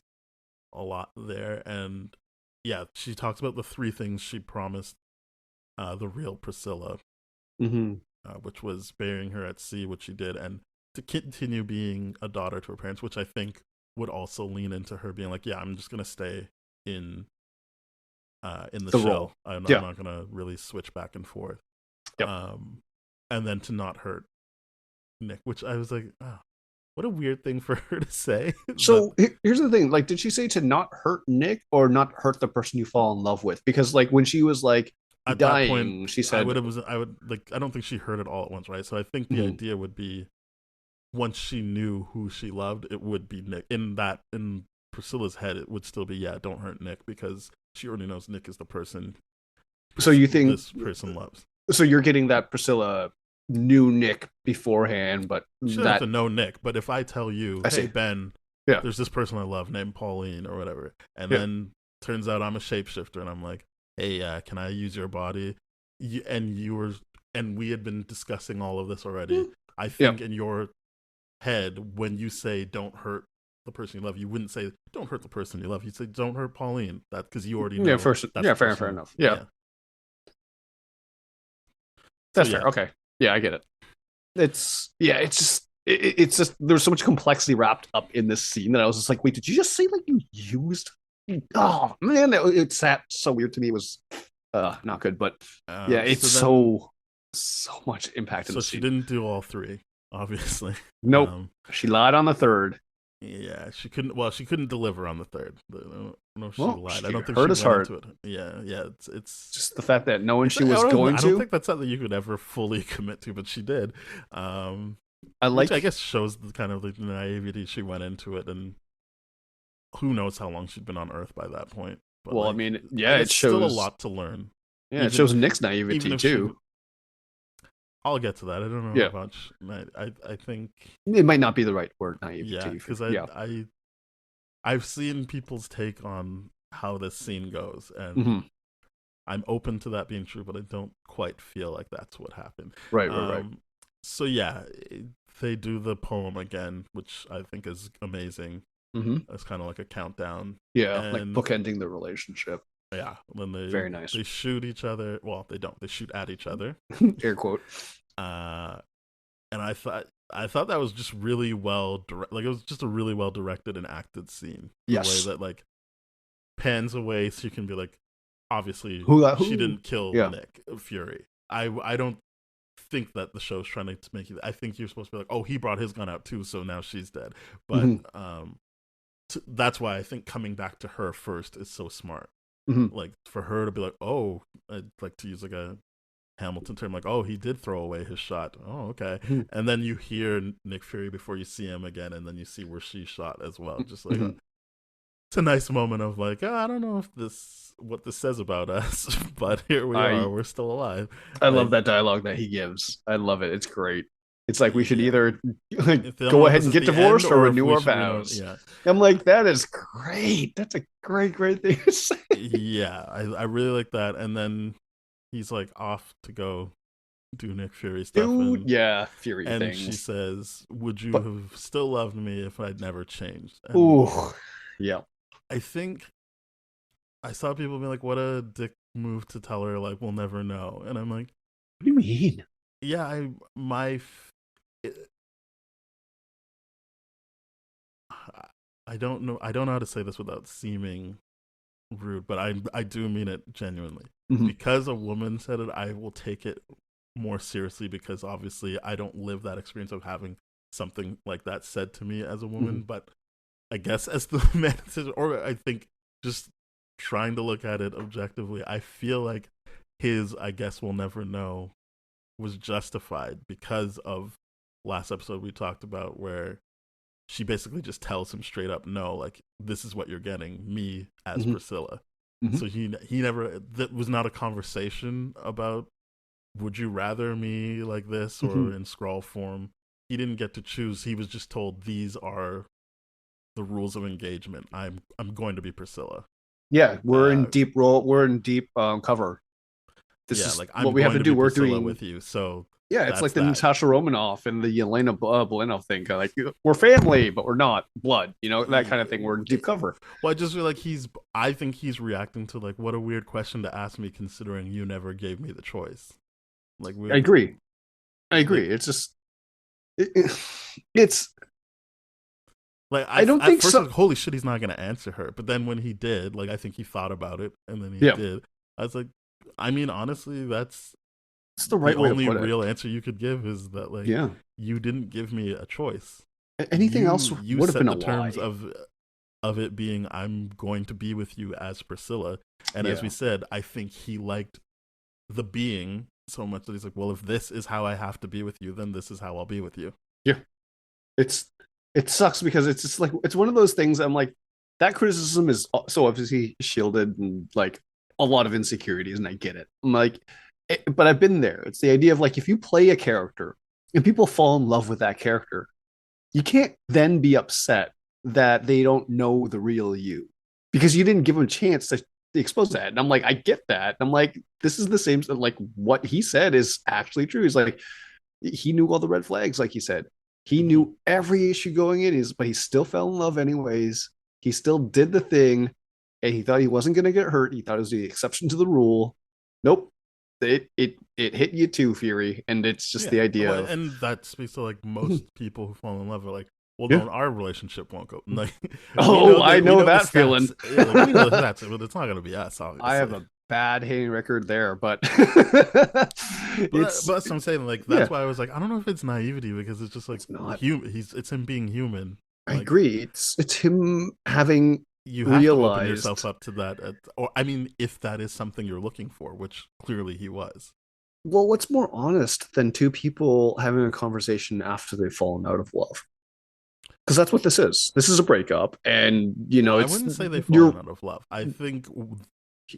a lot there. And yeah, she talks about the 3 things she promised the real Priscilla, which was burying her at sea, which she did, and to continue being a daughter to her parents, which I think would also lean into her being like, yeah, I'm just gonna stay in the The show. role. I'm Yeah. not gonna really switch back and forth. Yep. And then to not hurt Nick, which I was like, oh, what a weird thing for her to say. So here's the thing: like, did she say to not hurt Nick or not hurt the person you fall in love with? Because like when she was like at dying, that point, she said, I would like, I don't think she heard it all at once, right? So I think the idea would be once she knew who she loved, it would be Nick. In Priscilla's head, it would still be, yeah, don't hurt Nick, because she already knows Nick is the person. So you think this person loves? So you're getting that Priscilla knew Nick beforehand, but She doesn't have to know Nick. But if I tell you, hey Ben, yeah, there's this person I love named Pauline or whatever, and then turns out I'm a shapeshifter, and I'm like, hey, can I use your body? And we had been discussing all of this already. I think in your head, when you say don't hurt the person you love, you wouldn't say don't hurt the person you love. You'd say don't hurt Pauline. That's because you already know. Fair enough. Yeah. That's fair. Okay. Yeah, I get it. It's just there's so much complexity wrapped up in this scene that I was just like, wait, did you just say like you used? Oh man, it sat so weird to me. It was not good, but yeah, it's so much impact in the scene. So she didn't do all 3, obviously. Nope. She lied on the 3rd. Yeah, she couldn't. Well, she couldn't deliver on the 3rd. I don't know if she lied. I don't think hurt she went into it. Yeah. It's just the fact that knowing she was going to. I don't think that's something you could ever fully commit to, but she did. Which I guess shows the kind of the naivety she went into it, and who knows how long she'd been on Earth by that point. But well, I mean, yeah, it shows still a lot to learn. Yeah, it shows Nick's naivety too. I'll get to that. I don't know how much. I think it might not be the right word, naivety. Yeah, because I've seen people's take on how this scene goes, and I'm open to that being true, but I don't quite feel like that's what happened. Right. So yeah, they do the poem again, which I think is amazing. It's kind of like a countdown. Yeah, like bookending the relationship. Yeah, when very nice. They shoot each other. Well, they don't. They shoot at each other. Air quote. And I thought that was just really well like it was just a really well directed and acted scene. Yes. The way that like pans away so you can be like, obviously she didn't kill Nick Fury. I don't think that the show's trying to make you. I think you're supposed to be like, oh, he brought his gun out too, so now she's dead. But that's why I think coming back to her first is so smart. Like for her to be like, oh, I'd like to use like a Hamilton term, like, oh, he did throw away his shot. Oh, okay. And then you hear Nick Fury before you see him again, and then you see where she shot as well. Just like it's a nice moment of like, oh, I don't know if what this says about us, but here we are. We're still alive. I love that dialogue that he gives. I love it. It's great. It's like we should either go ahead and get divorced or renew our vows. I'm like, that is great. That's a great thing to say. Yeah, I really like that. And then he's like off to go do Nick Fury stuff. Fury and things. She says, would you have still loved me if I'd never changed? And ooh, yeah. I think I saw people be like, what a dick move to tell her, like, we'll never know. And I'm like, what do you mean? Yeah, I don't know how to say this without seeming rude, but I do mean it genuinely. Because a woman said it, I will take it more seriously, because obviously I don't live that experience of having something like that said to me as a woman. But I guess as the man says, or I think just trying to look at it objectively, I feel like his I guess we'll never know was justified because of last episode we talked about, where she basically just tells him straight up, no, like, this is what you're getting, me as Priscilla. So he never, that was not a conversation about would you rather me like this or in scroll form. He didn't get to choose. He was just told these are the rules of engagement. I'm going to be Priscilla. Yeah, we're in deep cover. This is like, what we have to do. We're doing with you. So Yeah, it's That's like the that. Natasha Romanoff and the Yelena Bolenoff thing. Like, we're family, but we're not blood. That kind of thing. We're deep cover. Well, I just feel like I think he's reacting to like, what a weird question to ask me, considering you never gave me the choice. Like, I agree. Like, It's just, it's. Like I don't at think first, so. like, holy shit, he's not gonna answer her. But then when he did, like, I think he thought about it, and then he Yeah. did. I was like, I mean, honestly, that's It's the right the way only to put real it. answer you could give is that, like, Yeah. you didn't give me a choice. Anything else You would have set been a the terms lie. of it being, I'm going to be with you as Priscilla, and as Yeah. we said, I think he liked the being so much that he's like, well, if this is how I have to be with you, then this is how I'll be with you. Yeah. It sucks because it's just like, it's one of those things. I'm like, that criticism is so obviously shielded and like a lot of insecurities, and I get it. I'm like, but I've been there. It's the idea of like, if you play a character and people fall in love with that character, you can't then be upset that they don't know the real you because you didn't give them a chance to expose that. And I'm like, I get that. I'm like, this is the same, like what he said is actually true. He's like, he knew all the red flags, like he said. He knew every issue going in, but he still fell in love anyways. He still did the thing, and he thought he wasn't going to get hurt. He thought it was the exception to the rule. Nope. It hit you too, Fury, and it's just the idea well, of, and that speaks to like most people who fall in love are like, well, yeah. no, our relationship won't go. Like, I know that feeling. Yeah, like, we know that's it, but it's not going to be us. Obviously, I have a bad hitting record there, but but that's what I'm saying. Like, that's why I was like, I don't know if it's naivety because it's just like it's not. It's him being human. I Like, agree. It's him having you have realized, to open yourself up to that, or I mean, if that is something you're looking for, which clearly he was. Well, what's more honest than two people having a conversation after they've fallen out of love? Because that's what this is. This is a breakup, and I wouldn't say they've fallen out of love. I think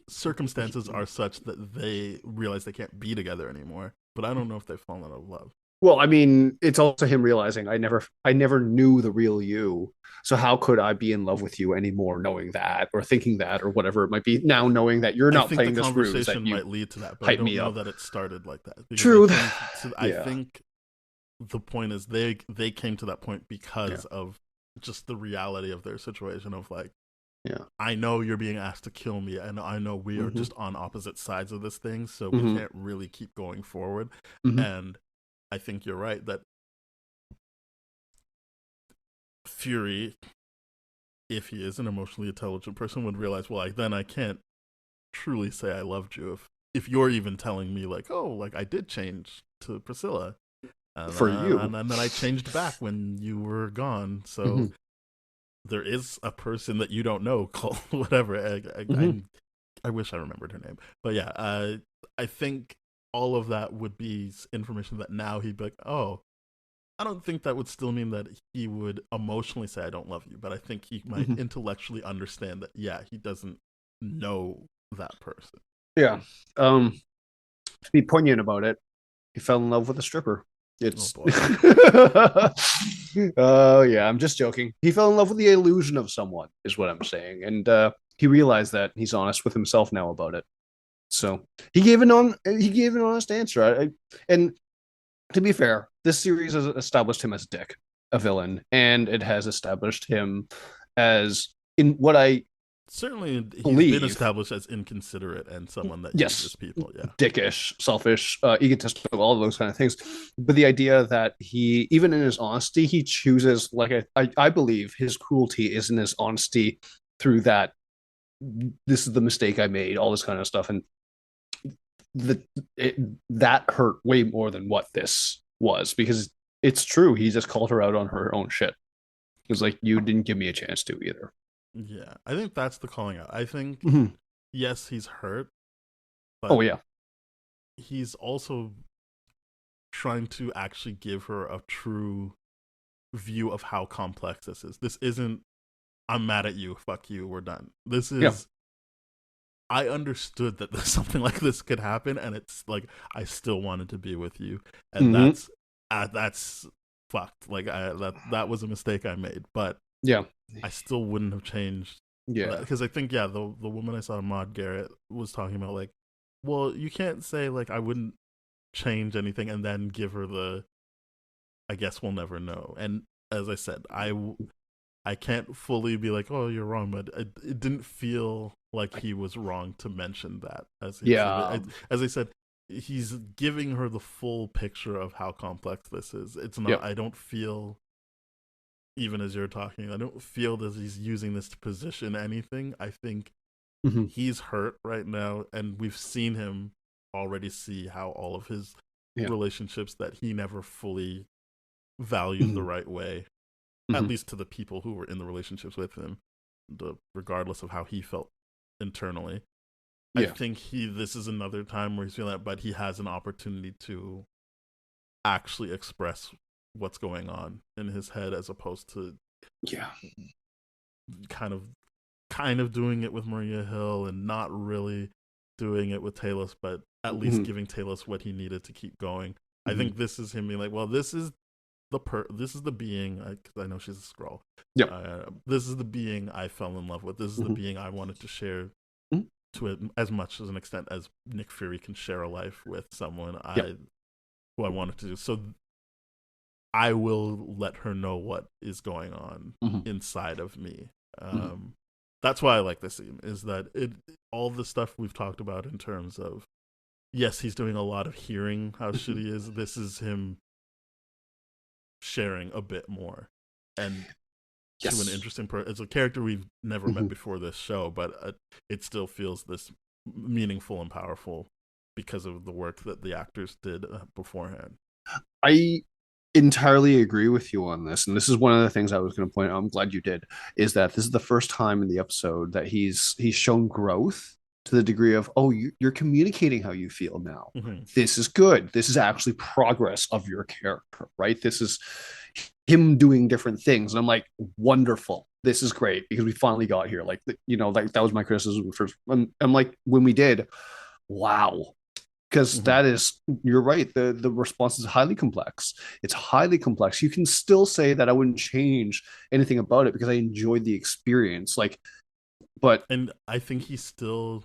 circumstances are such that they realize they can't be together anymore. But I don't know if they've fallen out of love. Well, I mean, it's also him realizing I never knew the real you. So how could I be in love with you anymore, knowing that or thinking that or whatever it might be? Now knowing that you're not playing this ruse, that conversation you might lead to that, but I don't know that it started like that. True. I think the point is they came to that point because of just the reality of their situation of like, I know you're being asked to kill me, and I know we are just on opposite sides of this thing, so we can't really keep going forward. And I think you're right that Fury, if he is an emotionally intelligent person, would realize, well, then I can't truly say I loved you if you're even telling me like, oh, like I did change to Priscilla for you, and then I changed back when you were gone. So there is a person that you don't know called whatever. I wish I remembered her name, but yeah, I think all of that would be information that now he'd be like, oh, I don't think that would still mean that he would emotionally say I don't love you, but I think he might intellectually understand that, yeah, he doesn't know that person. Yeah. To be poignant about it, he fell in love with a stripper. It's oh yeah, I'm just joking. He fell in love with the illusion of someone, is what I'm saying. And he realized that he's honest with himself now about it. So he gave an honest answer. And to be fair, this series has established him as Dick, a villain, and it has established him as, in what I certainly believe, he's been established as inconsiderate and someone that uses people, dickish, selfish, egotistical, all of those kind of things. But the idea that he, even in his honesty, he chooses, like I believe his cruelty is in his honesty through that. This is the mistake I made, all this kind of stuff, and that hurt way more than what this was, because it's true. He just called her out on her own shit. It was like, you didn't give me a chance to either. Yeah, I think that's the calling out. I think, yes, he's hurt. But he's also trying to actually give her a true view of how complex this is. This isn't, I'm mad at you, fuck you, we're done. This is, I understood that something like this could happen, and it's like, I still wanted to be with you, and that's fucked. Like, that was a mistake I made, but I still wouldn't have changed. Because I think the woman I saw, Maud Garrett, was talking about like, well, you can't say like I wouldn't change anything and then give her the I guess we'll never know. And as I said, I can't fully be like, oh, you're wrong, but it didn't feel like he was wrong to mention that. As I said, he's giving her the full picture of how complex this is. It's not. Yep. I don't feel, even as you're talking, I don't feel that he's using this to position anything. I think he's hurt right now, and we've seen him already see how all of his relationships that he never fully valued the right way, at least to the people who were in the relationships with him, regardless of how he felt internally. I think this is another time where he's feeling that, but he has an opportunity to actually express what's going on in his head, as opposed to kind of doing it with Maria Hill and not really doing it with Talos, but at least giving Talos what he needed to keep going. I think this is him being like, well, this is the being, because I know she's a Skrull. This is the being I fell in love with. This is the being I wanted to share to as much as an extent as Nick Fury can share a life with someone who I wanted to do. So I will let her know what is going on inside of me. That's why I like this scene, is that all the stuff we've talked about in terms of, yes, he's doing a lot of hearing how shitty he is. This is him sharing a bit more, and to an interesting it's a character we've never met before this show, but it still feels this meaningful and powerful because of the work that the actors did beforehand. I entirely agree with you on this, and this is one of the things I was going to point out. I'm glad you did. Is that this is the first time in the episode that he's shown growth to the degree of, oh, you're communicating how you feel now. This is good. This is actually progress of your character, right? This is him doing different things, and I'm like, wonderful. This is great, because we finally got here. Like, like that was my criticism first. I'm like, when we did, wow. Because that is, you're right. The response is highly complex. It's highly complex. You can still say that I wouldn't change anything about it because I enjoyed the experience. And I think he still,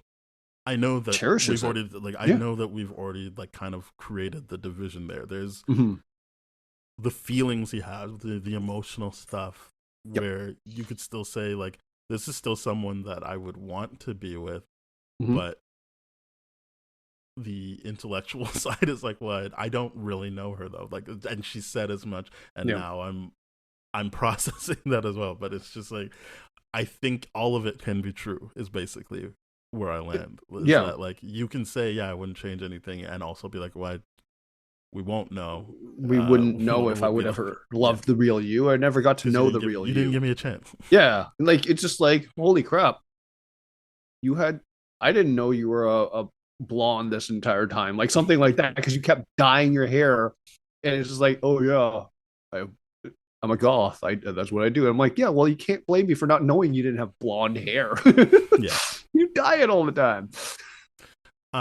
I know that cherishes we've already, I know that we've already kind of created the division there. There's the feelings he has, the emotional stuff, where you could still say, like, this is still someone that I would want to be with, but the intellectual side is like, what? I don't really know her though. Like, and she said as much, and now I'm processing that as well. But it's just like, I think all of it can be true is basically where I land. That, like, you can say, I wouldn't change anything, and also be like, why? We won't know. We wouldn't know if I would ever love the real you. I never got to know the real you. You didn't give me a chance. Yeah, like, it's just like, holy crap. I didn't know you were a blonde this entire time, like something like that, because you kept dyeing your hair, and it's just like, oh yeah, I'm a goth. That's what I do. I'm like, yeah, well, you can't blame me for not knowing you didn't have blonde hair. You dye it all the time.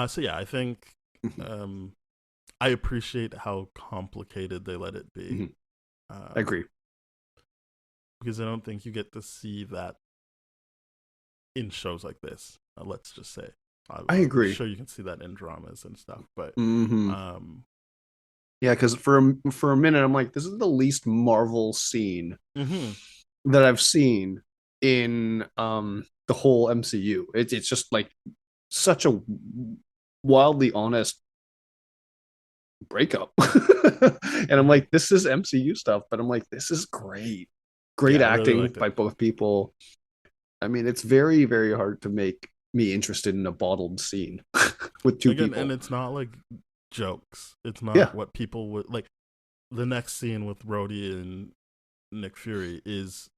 So yeah, I think I appreciate how complicated they let it be. I agree, because I don't think you get to see that in shows like this. Let's just say. I agree. I'm sure you can see that in dramas and stuff, but yeah, because for a minute I'm like, this is the least Marvel scene that I've seen in the whole MCU. It's just like such a wildly honest breakup, and I'm like, this is MCU stuff, but I'm like, this is great acting really by both people. I mean, it's very, very hard to make me interested in a bottled scene with two people, and it's not like jokes. It's not what people would like. The next scene with Rhodey and Nick Fury is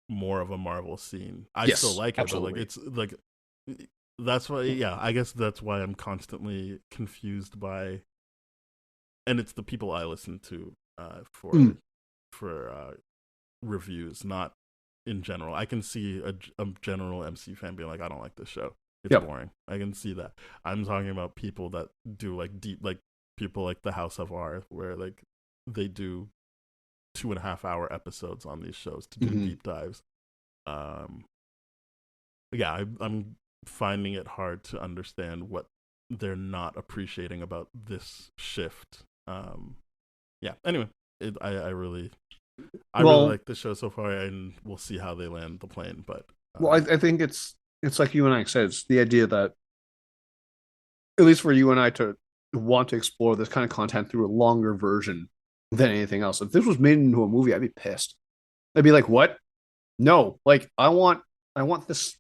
more of a Marvel scene. I still like it, but like, it's like, that's why. Yeah, I guess that's why I'm constantly confused by, and it's the people I listen to for reviews, not in general. I can see a general MC fan being like, I don't like this show. It's boring. I can see that. I'm talking about people that do like deep, like people like the House of R, where like they do 2.5-hour episodes on these shows to do deep dives. I'm finding it hard to understand what they're not appreciating about this shift. Yeah. Anyway, I really like the show so far, and we'll see how they land the plane. But I think it's like you and I said, it's the idea that at least for you and I to want to explore this kind of content through a longer version than anything else. If this was made into a movie, I'd be pissed. I'd be like, what? No, like I want this,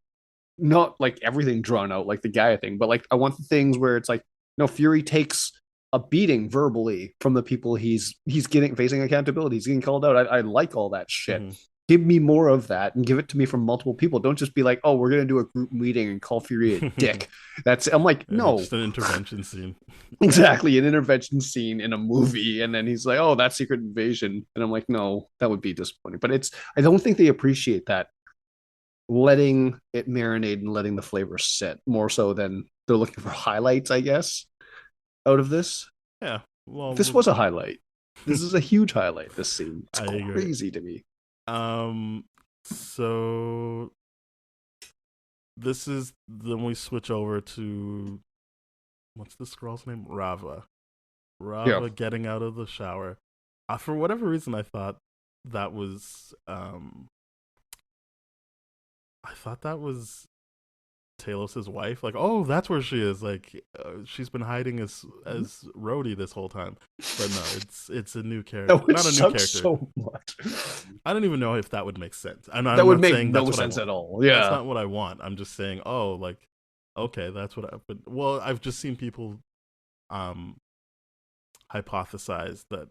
not like everything drawn out like the Gaia thing, but like I want the things where it's like, no, Fury takes a beating verbally from the people he's getting facing accountability. He's getting called out. I like all that shit. Mhm. Give me more of that and give it to me from multiple people. Don't just be like, oh, we're gonna do a group meeting and call Fury a dick. I'm like, no, just an intervention scene. exactly, an intervention scene in a movie, and then he's like, oh, that's Secret Invasion, and I'm like, no, that would be disappointing. But I don't think they appreciate that, letting it marinate and letting the flavor sit more so than they're looking for highlights, I guess, out of this. Yeah. Well, This was a highlight. This is a huge highlight. This scene, it's crazy to me. So this is then we switch over to what's this girl's name? Rava getting out of the shower. For whatever reason, I thought that was Talos's wife. Like, oh, that's where she is. Like, she's been hiding as Rhodey this whole time. But no, it's a new character. Not a new character. So much. I don't even know if that would make sense. That would make no sense at all. Yeah, that's not what I want. I'm just saying, oh, like, okay, that's what I. But well, I've just seen people hypothesize that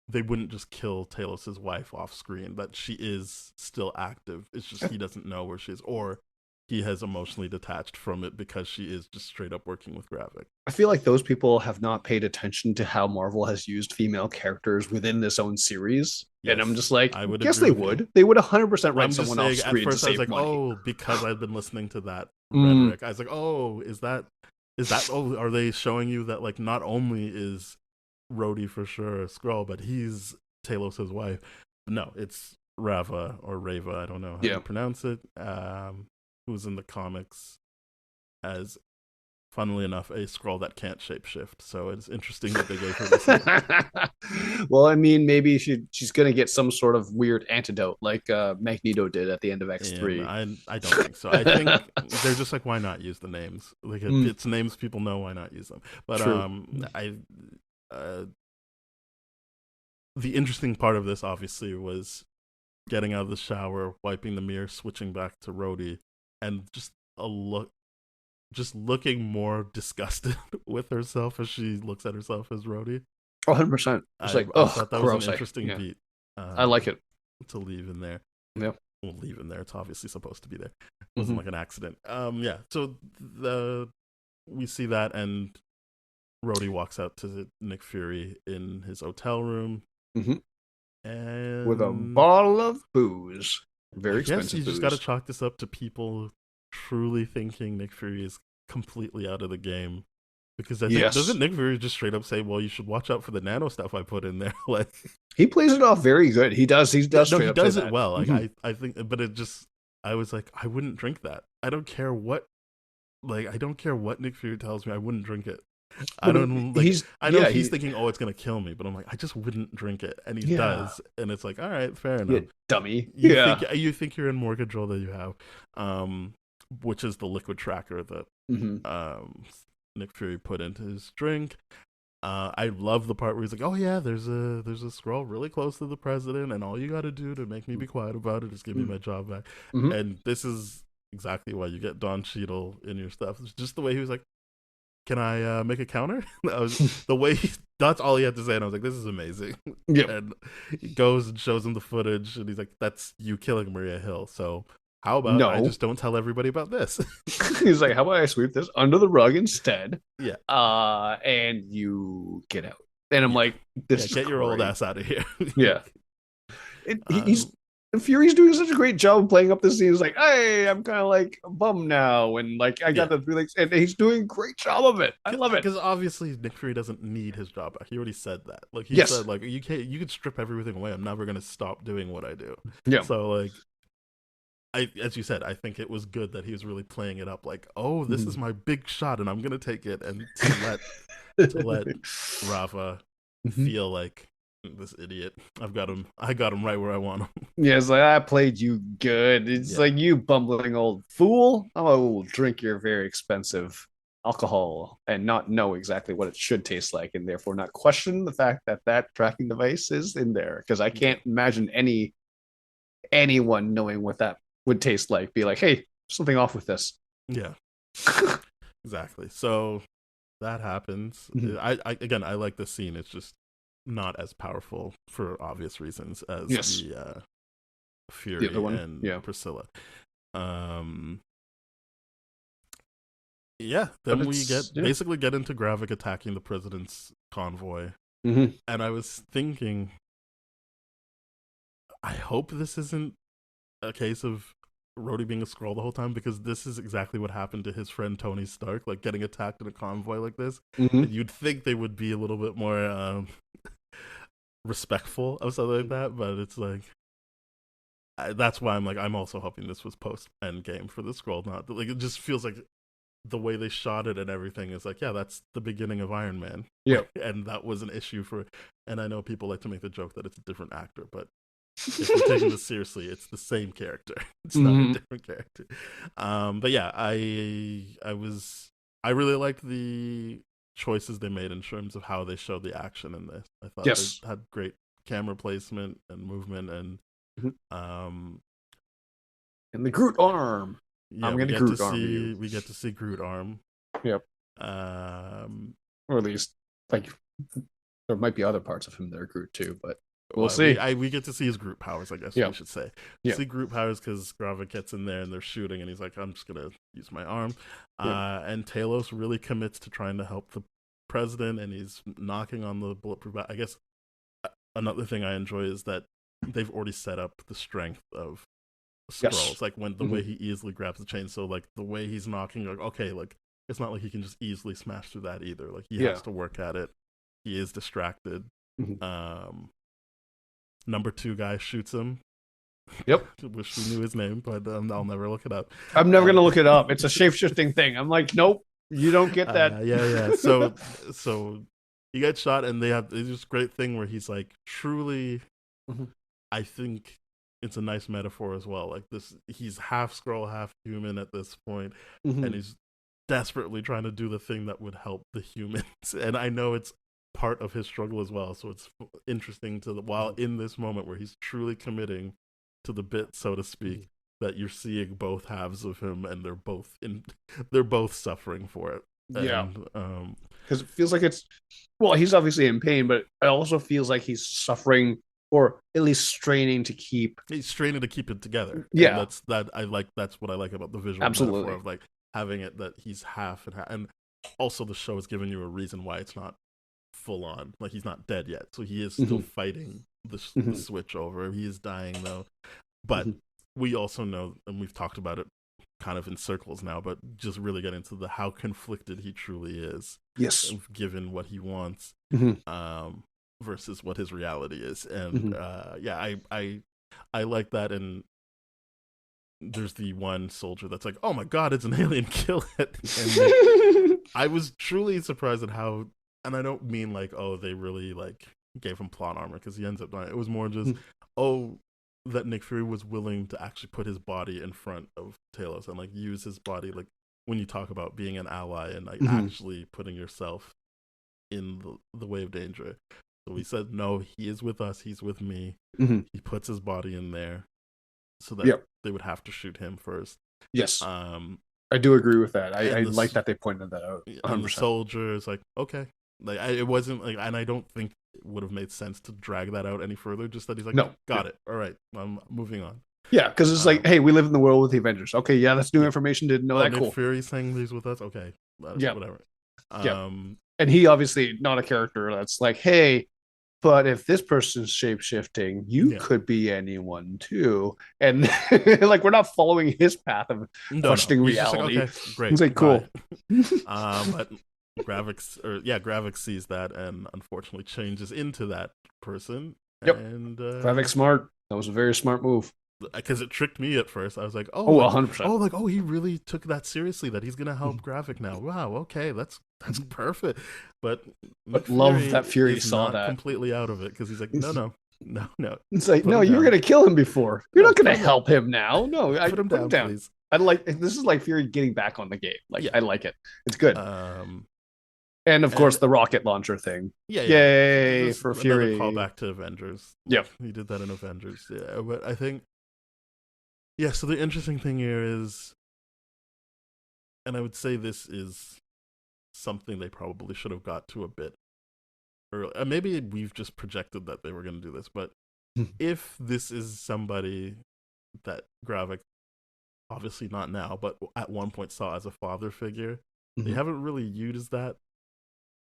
they wouldn't just kill Talos's wife off screen. That she is still active. It's just he doesn't know where she is, or he has emotionally detached from it because she is just straight up working with Gravik. I feel like those people have not paid attention to how Marvel has used female characters within this own series. Yes, and I'm just like, I guess they would. They would 100% write someone off screen to save money. Oh, because I've been listening to that rhetoric. I was like, oh, is that? Oh, are they showing you that like not only is Rhodey for sure a Skrull, but he's Talos's wife? No, it's Rava or Rava. I don't know how to pronounce it. Who's in the comics as, funnily enough, a Skrull that can't shapeshift. So it's interesting that they gave her this. Well, I mean, maybe she's going to get some sort of weird antidote like Magneto did at the end of X3. Yeah, I don't think so. I think they're just like, why not use the names? Like it's names people know, why not use them? But the interesting part of this obviously was getting out of the shower, wiping the mirror, switching back to Rhodey, and just looking more disgusted with herself as she looks at herself as Rhodey. 100%. I thought that was an interesting beat. I like it. To leave in there. Yeah. We'll leave in there. It's obviously supposed to be there. It wasn't like an accident. Yeah. So we see that, and Rhodey walks out to Nick Fury in his hotel room. And with a bottle of booze. Very expensive. Yes, you just got to chalk this up to people truly thinking Nick Fury is completely out of the game, because I think doesn't Nick Fury just straight up say, "Well, you should watch out for the nano stuff I put in there"? Like, he plays it off very good. He does. He does. No, he does it well. Like I think, but it just, I was like, I wouldn't drink that. I don't care what Nick Fury tells me. I wouldn't drink it. I don't. Like, I know he's thinking, "Oh, it's gonna kill me," but I'm like, I just wouldn't drink it, and he does, and it's like, all right, fair enough, dummy. You think you're in more control than you have, which is the liquid tracker that Nick Fury put into his drink. I love the part where he's like, "Oh yeah, there's a Skrull really close to the president, and all you got to do to make me be quiet about it is give me my job back." And this is exactly why you get Don Cheadle in your stuff. It's just the way he was like, "Can I make a counter?" The way that's all he had to say, and I was like, "This is amazing." And he goes and shows him the footage, and he's like, "That's you killing Maria Hill. So how about I just don't tell everybody about this?" He's like, "How about I sweep this under the rug instead?" Yeah. And you get out. And I'm like, "This is get your old ass out of here." Yeah. Fury's doing such a great job of playing up this scene. He's like, "Hey, I'm kind of like a bum now," and like I got the feelings, and he's doing a great job of it. I love it, because obviously Nick Fury doesn't need his job back. He already said that. Like he said, like you could strip everything away. I'm never gonna stop doing what I do. Yeah. So like, as you said, I think it was good that he was really playing it up like, oh, this is my big shot and I'm gonna take it, and to let Rava feel like this idiot. I got him right where I want him. Yeah, it's like I played you good. It's like, you bumbling old fool. I will drink your very expensive alcohol and not know exactly what it should taste like, and therefore not question the fact that that tracking device is in there. Because I can't imagine anyone knowing what that would taste like. Be like, hey, something off with this. Yeah, exactly. So that happens. I like the scene. It's just not as powerful for obvious reasons as the Fury and Priscilla. Then we basically get into Gravik attacking the president's convoy. And I was thinking, I hope this isn't a case of Rhodey being a Skrull the whole time, because this is exactly what happened to his friend Tony Stark, like getting attacked in a convoy like this. And you'd think they would be a little bit more respectful of something like that, but it's like, that's why I'm also hoping this was post Endgame for the Skrull. Not like, it just feels like the way they shot it and everything is like, yeah, that's the beginning of Iron Man. Yeah, and that was an issue for. And I know people like to make the joke that it's a different actor, but if we're taking this seriously, it's the same character. It's not a different character. But yeah, I really liked the choices they made in terms of how they showed the action in this. I thought they had great camera placement and movement, and the Groot arm. Yeah, I'm gonna Groot arm you. We get to see Groot arm. Yep. Or at least, like, there might be other parts of him that are Groot too, but we'll see. We get to see his Groot powers, I guess we should say. See Groot powers because Gravik gets in there and they're shooting, and he's like, I'm just gonna use my arm. And Talos really commits to trying to help the president, and he's knocking on the bulletproof. I guess another thing I enjoy is that they've already set up the strength of Skrulls, like when the way he easily grabs the chainsaw, like the way he's knocking, like, okay, like it's not like he can just easily smash through that either. Like he has to work at it. He is distracted. Number 2 guy shoots him. Yep. Wish we knew his name, but I'll never look it up. I'm never gonna look it up. It's a shape-shifting thing. I'm like, nope, you don't get that. Yeah. So he gets shot, and they have this great thing where he's like, truly, I think it's a nice metaphor as well. Like this, he's half Skrull, half human at this point, and he's desperately trying to do the thing that would help the humans. And I know it's part of his struggle as well. So it's interesting while in this moment where he's truly committing to the bit, so to speak, that you're seeing both halves of him, and they're both suffering for it. Because it feels like he's obviously in pain, but it also feels like he's suffering, or at least straining to keep it together. Yeah, and that's what I like about the visual metaphor of like having it that he's half and half. And also the show has given you a reason why it's not full on, like he's not dead yet, so he is still fighting the switch over. He is dying though, but we also know, and we've talked about it kind of in circles now, but just really get into how conflicted he truly is, given what he wants versus what his reality is. And I like that. And there's the one soldier that's like, oh my god, it's an alien, kill it. And I was truly surprised at how, and I don't mean like, oh, they really like gave him plot armor, because he ends up dying. It was more just that Nick Fury was willing to actually put his body in front of Talos and like use his body, like when you talk about being an ally and like actually putting yourself in the way of danger. So he said, no, he is with us, he's with me. He puts his body in there so that they would have to shoot him first. Yes. I do agree with that. I like that they pointed that out. 100%. And the soldier is like, okay. Like it wasn't like, and I don't think it would have made sense to drag that out any further. Just that he's like, no, got it. All right, I'm moving on. Yeah, because it's like, hey, we live in the world with the Avengers. Okay, yeah, that's new information. Didn't know that. Cool. Fury saying he's with us. Okay, whatever. And he obviously not a character that's like, hey, but if this person's shape shifting, you could be anyone too. And like, we're not following his path of questioning reality. Like, okay, great. He's like, cool. But Gravik sees that and unfortunately changes into that person. Yep. And Gravik's smart. That was a very smart move. because it tricked me at first. I was like, Oh, like, 100%. like, he really took that seriously. That he's gonna help Graphic now. Wow, okay, that's perfect. But love that Fury is saw not that. completely out of it because he's like, no. It's like, Put no, him you were down. gonna kill him before. You're not gonna put him help him now. No, Put him down, please. I like this is like Fury getting back on the game. Like, Yeah. I like it. It's good. And of course, the rocket launcher thing. Yeah. Yay for Fury. Another callback to Avengers. Yep. He did that in Avengers. Yeah, but I think, yeah, so the interesting thing here is, and I would say this is something they probably should have got to a bit early. Maybe we've just projected that they were going to do this, but if this is somebody that Gravik, obviously not now, but at one point saw as a father figure, they haven't really used that.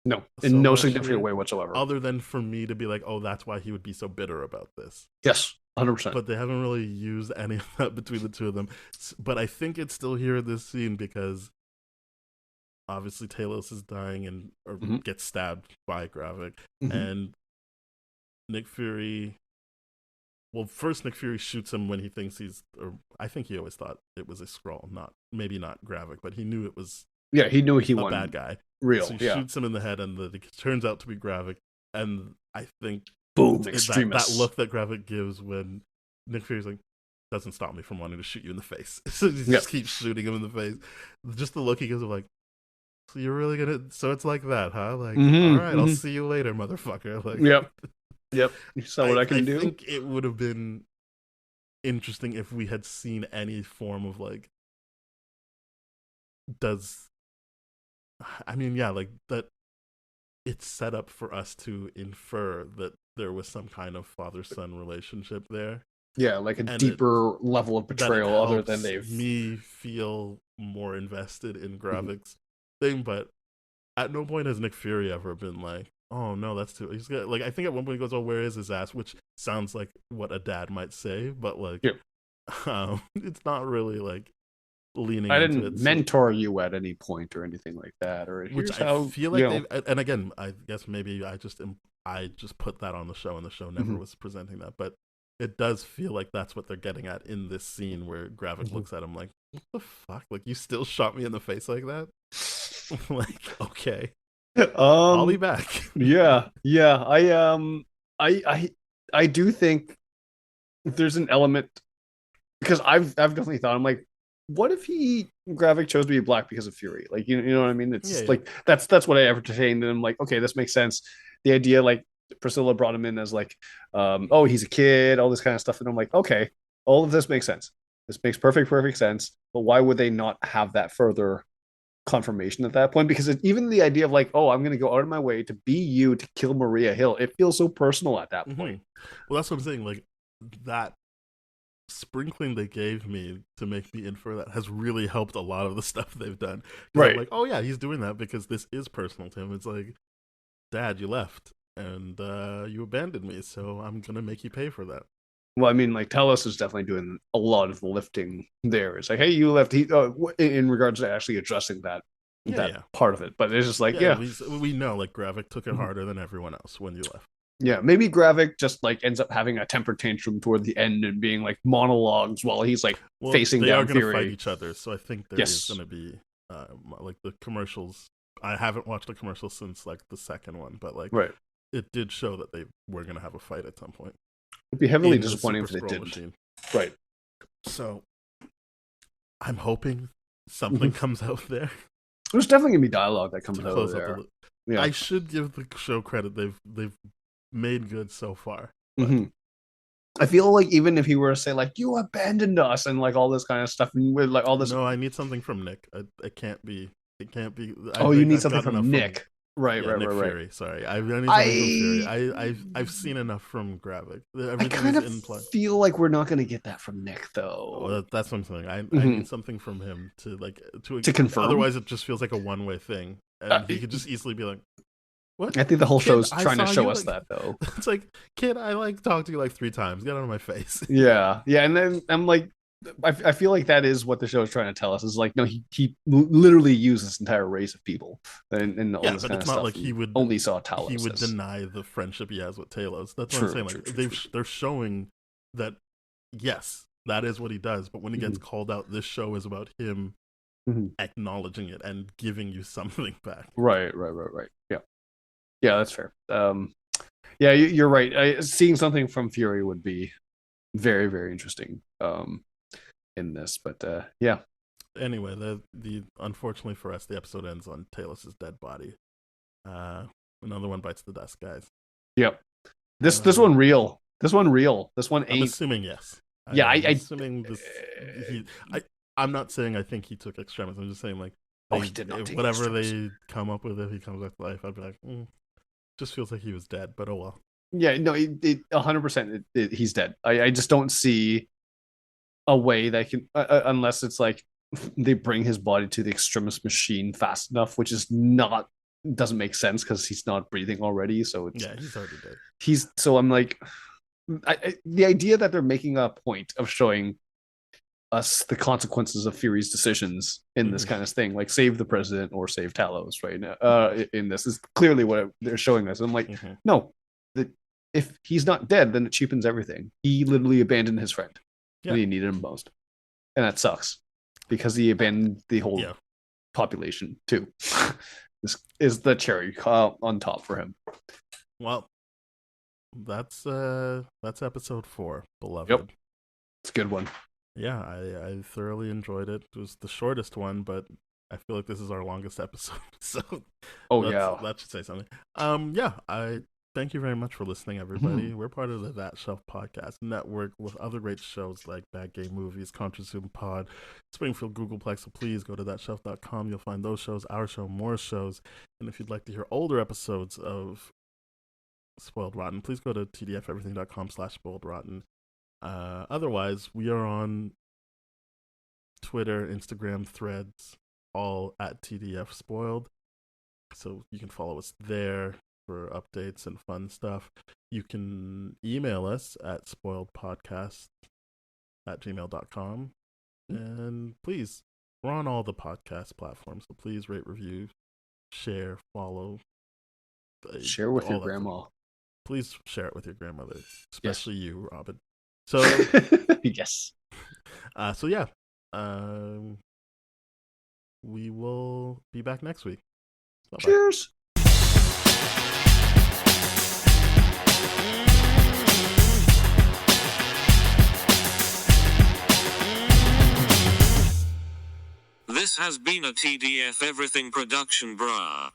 No, in no significant way whatsoever. Other than for me to be like, oh, that's why he would be so bitter about this. Yes, 100%. But they haven't really used any of that between the two of them. But I think it's still here in this scene because obviously Talos is dying and or gets stabbed by Gravik. And Nick Fury... Well, first Nick Fury shoots him when he thinks or I think he always thought it was a Skrull, maybe not Gravik, but he knew it was... Yeah, he knew he was won. A bad guy. Real, so he shoots him in the head, and it turns out to be Gravik. And I think boom, extremist. That look that Gravik gives when Nick Fury's like, doesn't stop me from wanting to shoot you in the face. So he just keeps shooting him in the face. Just the look he gives of like, so you're really gonna? So it's like that, huh? Like, all right, I'll see you later, motherfucker. Like, yep. You saw what I can do. I think it would have been interesting if we had seen any form of like, like that it's set up for us to infer that there was some kind of father-son relationship there. Yeah, like a deeper level of betrayal other than me feel more invested in Gravik's thing, but at no point has Nick Fury ever been like, oh no, that's too... He's got, like, I think at one point he goes, oh, where is his ass? Which sounds like what a dad might say, but like, it's not really like leaning I into didn't mentor you at any point or anything like that, or which I feel like they've, and again, I guess maybe I just put that on the show, and the show never was presenting that, but it does feel like that's what they're getting at in this scene where Gravik looks at him like, what the fuck? Like, you still shot me in the face like that? Like, okay. I'll be back. Yeah. I do think there's an element, because I've definitely thought, I'm like, what if Gravik chose to be black because of Fury? Like, you know what I mean? It's like that's what I entertained, and I'm like, okay, this makes sense. The idea, like, Priscilla brought him in as like, oh, he's a kid, all this kind of stuff, and I'm like, okay, all of this makes sense. This makes perfect sense. But why would they not have that further confirmation at that point? Because even the idea of like, oh, I'm going to go out of my way to be you to kill Maria Hill, it feels so personal at that point. Well, that's what I'm saying. Like, that sprinkling they gave me to make me infer that has really helped a lot of the stuff they've done. Right. I'm like, oh yeah, he's doing that because this is personal to him. It's like, Dad, you left and you abandoned me, so I'm gonna make you pay for that. Well, I mean, like, Talos is definitely doing a lot of the lifting there. It's like, hey, you left. In regards to actually addressing that part of it, but it's just like, we know, like, Gravik took it harder than everyone else when you left. Yeah, maybe Gravik just like ends up having a temper tantrum toward the end and being like monologues while he's like facing down Fury. They are going to fight each other, so I think there is going to be like the commercials. I haven't watched a commercial since like the second one, but like it did show that they were going to have a fight at some point. It'd be heavily disappointing if they didn't. Machine. Right. So I'm hoping something comes out there. There's definitely going to be dialogue that comes out there. Yeah. I should give the show credit. They've made good so far. I feel like even if he were to say like, you abandoned us and like all this kind of stuff, and with like all this, no, I need something from Nick. It can't be. You need something from Nick. Right. Fury. Sorry, I need something from Fury. I've seen enough from Gravik. I kind of feel like we're not going to get that from Nick though. Well, that's what I'm saying. I need something from him to like to confirm. Otherwise, it just feels like a one-way thing, and he could just easily be like, what? I think the whole show's trying to show us that, though. It's like, kid, I like talked to you like 3 times. Get out of my face. Yeah, and then I'm like, I feel like that is what the show is trying to tell us. Is like, no, he literally used this entire race of people, and all this kind of stuff. It's not like he would only saw Talos. He would deny the friendship he has with Talos. That's what I'm saying. Like, they're showing that yes, that is what he does. But when he gets called out, this show is about him acknowledging it and giving you something back. Right. Yeah, that's fair. Yeah, you're right. Seeing something from Fury would be very, very interesting in this. But yeah. Anyway, the unfortunately for us, the episode ends on Talos's dead body. Another one bites the dust, guys. Yep. This one real. This one real. This one ain't. I'm assuming yes. Yeah, I'm assuming this. I'm not saying I think he took extremis. I'm just saying like he did not take whatever extremis. they come up with, if he comes back to life, I'd be like, just feels like he was dead. But oh well. Yeah, no, 100%. He's dead. I just don't see a way that can, unless it's like they bring his body to the extremis machine fast enough, which is not doesn't make sense because he's not breathing already. So it's, yeah, he's already dead. So I'm like, the idea that they're making a point of showing us the consequences of Fury's decisions in this kind of thing, like save the president or save Talos, right now. In this is clearly what they're showing us. I'm like, no, if he's not dead, then it cheapens everything. He literally abandoned his friend when he needed him most, and that sucks because he abandoned the whole population too. This is the cherry on top for him. Well, that's episode 4, beloved. Yep, it's a good one. Yeah, I thoroughly enjoyed it. It was the shortest one, but I feel like this is our longest episode. So that should say something. I thank you very much for listening, everybody. We're part of the That Shelf Podcast Network with other great shows like Bad Game Movies, ContraZoom Pod, Springfield Googleplex. So please go to thatshelf.com. You'll find those shows, our show, more shows. And if you'd like to hear older episodes of Spoiled Rotten, please go to tdfeverything.com/spoiledrotten. Otherwise, we are on Twitter, Instagram, Threads, all at TDF Spoiled. So you can follow us there for updates and fun stuff. You can email us at spoiledpodcast@gmail.com. And please, we're on all the podcast platforms. So please rate, review, share, follow. Share with your grandma. Please share it with your grandmother, especially you, Robin. So yes. So yeah, we will be back next week. Bye-bye. Cheers. This has been a TDF Everything production, brah.